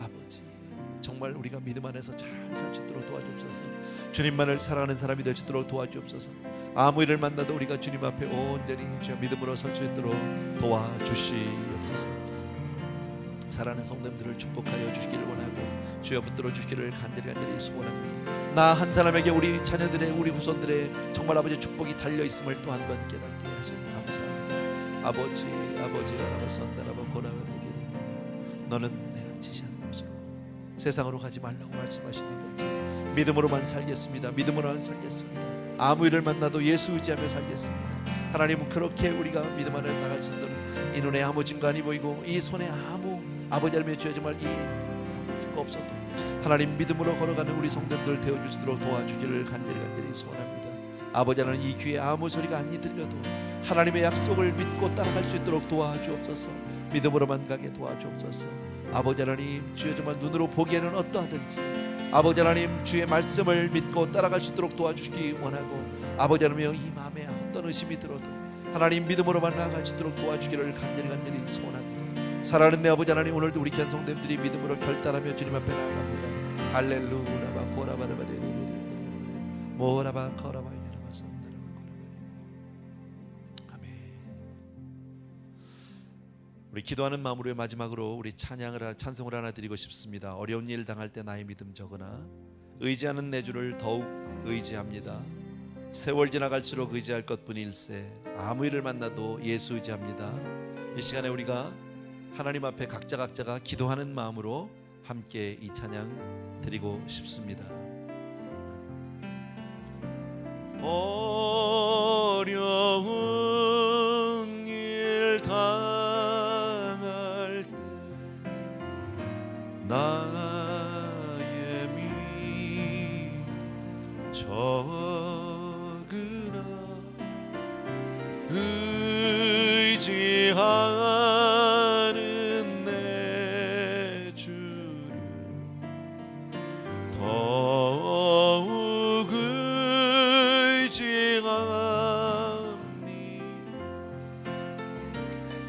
아버지, 정말 우리가 믿음 안에서 잘 살 수 있도록 도와주옵소서. 주님만을 사랑하는 사람이 될 수 있도록 도와주옵소서. 아무 일을 만나도 우리가 주님 앞에 온전히 주여 믿음으로 설 수 있도록 도와주시옵소서. 사랑하는 성도님들을 축복하여 주시기를 원하고 주여 붙들어 주시기를 간절히 소원합니다. 나 한 사람에게 우리 자녀들의 우리 후손들의 정말 아버지 축복이 달려 있음을 또 한 번 깨닫게 하시니 감사합니다. 아버지 너는 내가 지시하는 곳으로 세상으로 가지 말라고 말씀하신 아버지, 믿음으로만 살겠습니다. 믿음으로만 살겠습니다. 아무 일을 만나도 예수 의지하며 살겠습니다. 하나님은 그렇게 우리가 믿음 안에 나갈 수 있는 이 눈에 아무 증거가 보이고 이 손에 아무 아버지 하나님의 주여 정말 이 아무 증거 없어도 하나님 믿음으로 걸어가는 우리 성도들 되어줄 수 있도록 도와주기를 간절히 소원합니다. 아버지 하나님, 이 귀에 아무 소리가 안 들려도 하나님의 약속을 믿고 따라갈 수 있도록 도와주옵소서. 믿음으로만 가게 도와주옵소서. 아버지 하나님, 주여 정말 눈으로 보기에는 어떠하든지 아버지 하나님 주의 말씀을 믿고 따라갈 수 있도록 도와주시기 원하고 아버지 하나님, 이 마음에 어떤 의심이 들어도 하나님 믿음으로만 나아갈 수 있도록 도와주기를 간절히 소원합니다. 사랑하는 내 아버지 하나님, 오늘도 우리 귀한 성도님들이 믿음으로 결단하며 주님 앞에 나아갑니다. 할렐루야 코라바라바레 모라바코라바 아멘. 우리 기도하는 마음으로 마지막으로 우리 찬송을 하나 드리고 싶습니다. 어려운 일 당할 때 나의 믿음 적으나 의지하는 내 주를 더욱 의지합니다. 세월 지나갈수록 의지할 것뿐일세 아무 일을 만나도 예수 의지합니다. 이 시간에 우리가 하나님 앞에 각자가 기도하는 마음으로 함께 이 찬양 드리고 싶습니다. 어려운 일 당할 때 나의 믿음 적으나 의지하는 내 주를 더욱 의지하니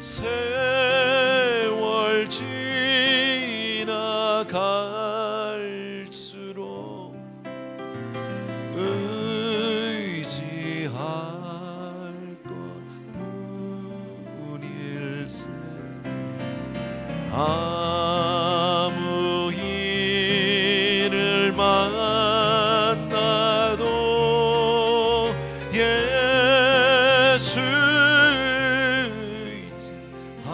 세월 지나갈수록 의지할 것뿐일세 아무 일을 만나도 예수 의지합니다.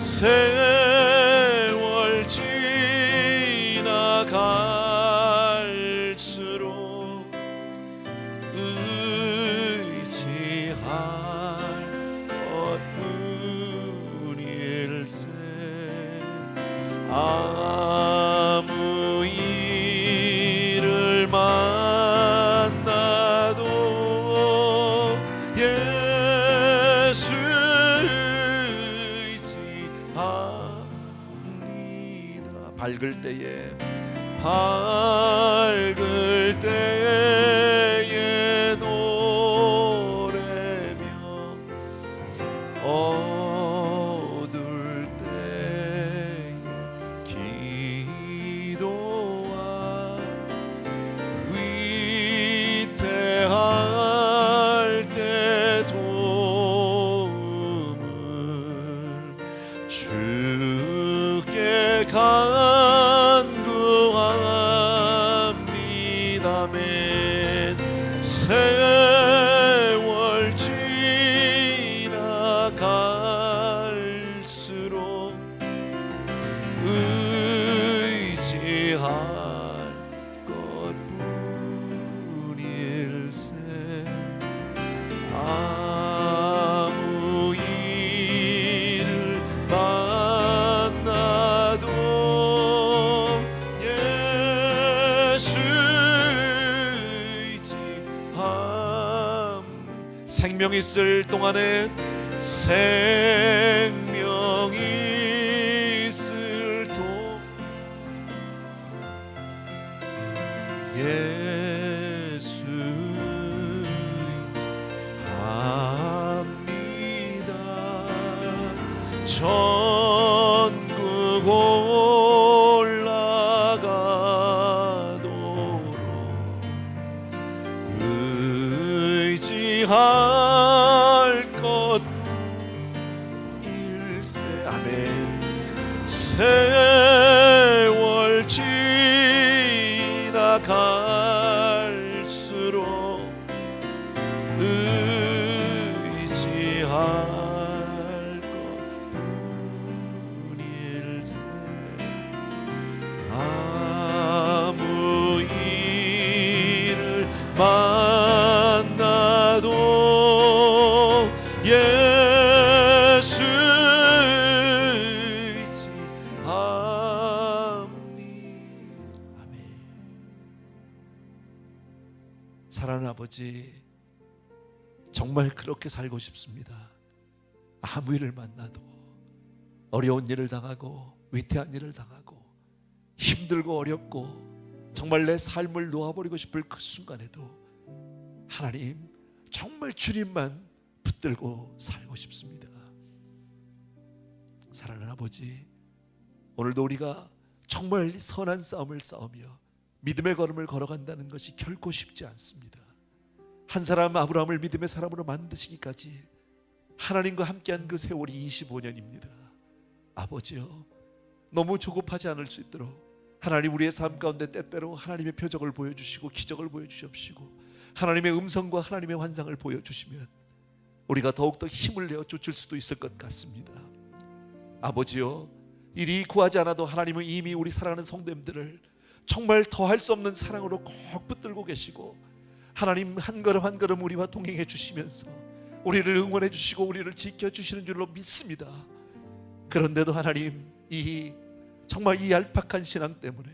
세월 지나갈수록 의지할 것뿐일세. 아무 일을 만나도 예수 의지합니다. 밝을 때에 노래며 어둘 때에 기도와 위태할 때 도움을 주께 간구합니다멘. 세월 지나갈수록 의지할 것뿐일세. 아무 일을 만나도 예수 의지함. 생명이 있을 동안에 생명이 있을 동 예수 의지합니다. 천국 올라가도록 의지할 것뿐일세. 아멘. 세월 지나갈수록 의지할 것뿐일세. 아무 일을 만나도 예수 의지합니다. 아멘. 사랑하는 아버지, 정말 그렇게 살고 싶습니다. 아무 일을 만나도, 어려운 일을 당하고 위태한 일을 당하고 힘들고 어렵고 정말 내 삶을 놓아버리고 싶을 그 순간에도 하나님, 정말 주님만 붙들고 살고 싶습니다. 사랑하는 아버지, 오늘도 우리가 정말 선한 싸움을 싸우며 믿음의 걸음을 걸어간다는 것이 결코 쉽지 않습니다. 한 사람 아브라함을 믿음의 사람으로 만드시기까지 하나님과 함께한 그 세월이 25년입니다. 아버지요, 너무 조급하지 않을 수 있도록 하나님 우리의 삶 가운데 때때로 하나님의 표적을 보여주시고 기적을 보여주시옵시고 하나님의 음성과 하나님의 환상을 보여주시면 우리가 더욱더 힘을 내어 쫓을 수도 있을 것 같습니다. 아버지요, 이리 구하지 않아도 하나님은 이미 우리 사랑하는 성도님들을 정말 더할 수 없는 사랑으로 꼭 붙들고 계시고 하나님 한 걸음 한 걸음 우리와 동행해 주시면서 우리를 응원해 주시고 우리를 지켜주시는 줄로 믿습니다. 그런데도 하나님, 이 정말 이 얄팍한 신앙 때문에,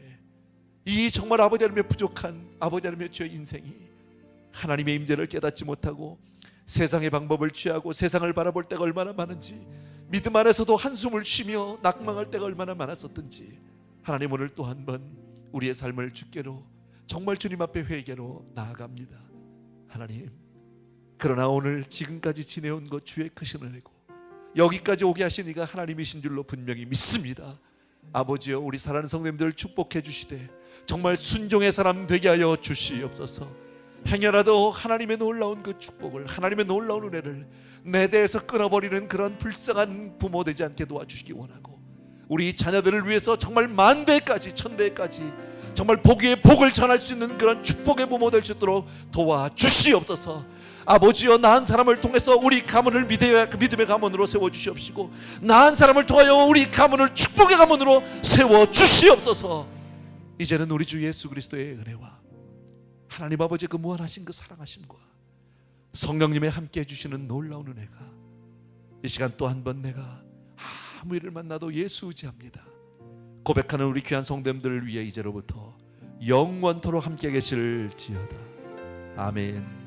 이 정말 아버지 하나님의 부족한 아버지 하나님의 죄 인생이 하나님의 임재를 깨닫지 못하고 세상의 방법을 취하고 세상을 바라볼 때가 얼마나 많은지, 믿음 안에서도 한숨을 쉬며 낙망할 때가 얼마나 많았었던지, 하나님 오늘 또 한 번 우리의 삶을 주께로 정말 주님 앞에 회개로 나아갑니다. 하나님, 그러나 오늘 지금까지 지내온 것 주의 크신 은혜고 여기까지 오게 하신 이가 하나님이신 줄로 분명히 믿습니다. 아버지여, 우리 사랑하는 성도님들 축복해 주시되 정말 순종의 사람 되게 하여 주시옵소서. 행여라도 하나님의 놀라운 그 축복을, 하나님의 놀라운 은혜를 내 대에서 끊어버리는 그런 불쌍한 부모 되지 않게 도와주시기 원하고, 우리 자녀들을 위해서 정말 만대까지 천대까지 정말 복 위에 복을 전할 수 있는 그런 축복의 부모 될 수 있도록 도와주시옵소서. 아버지여, 나은 사람을 통해서 우리 가문을 믿음의 가문으로 세워주시옵시고, 나은 사람을 통하여 우리 가문을 축복의 가문으로 세워주시옵소서. 이제는 우리 주 예수 그리스도의 은혜와 하나님 아버지의 그 무한하신 그 사랑하심과 성령님의 함께 해주시는 놀라운 은혜가 이 시간 또 한 번 내가 아무 일을 만나도 예수 의지합니다 고백하는 우리 귀한 성도님들을 위해 이제로부터 영원토록 함께 계실지어다. 아멘.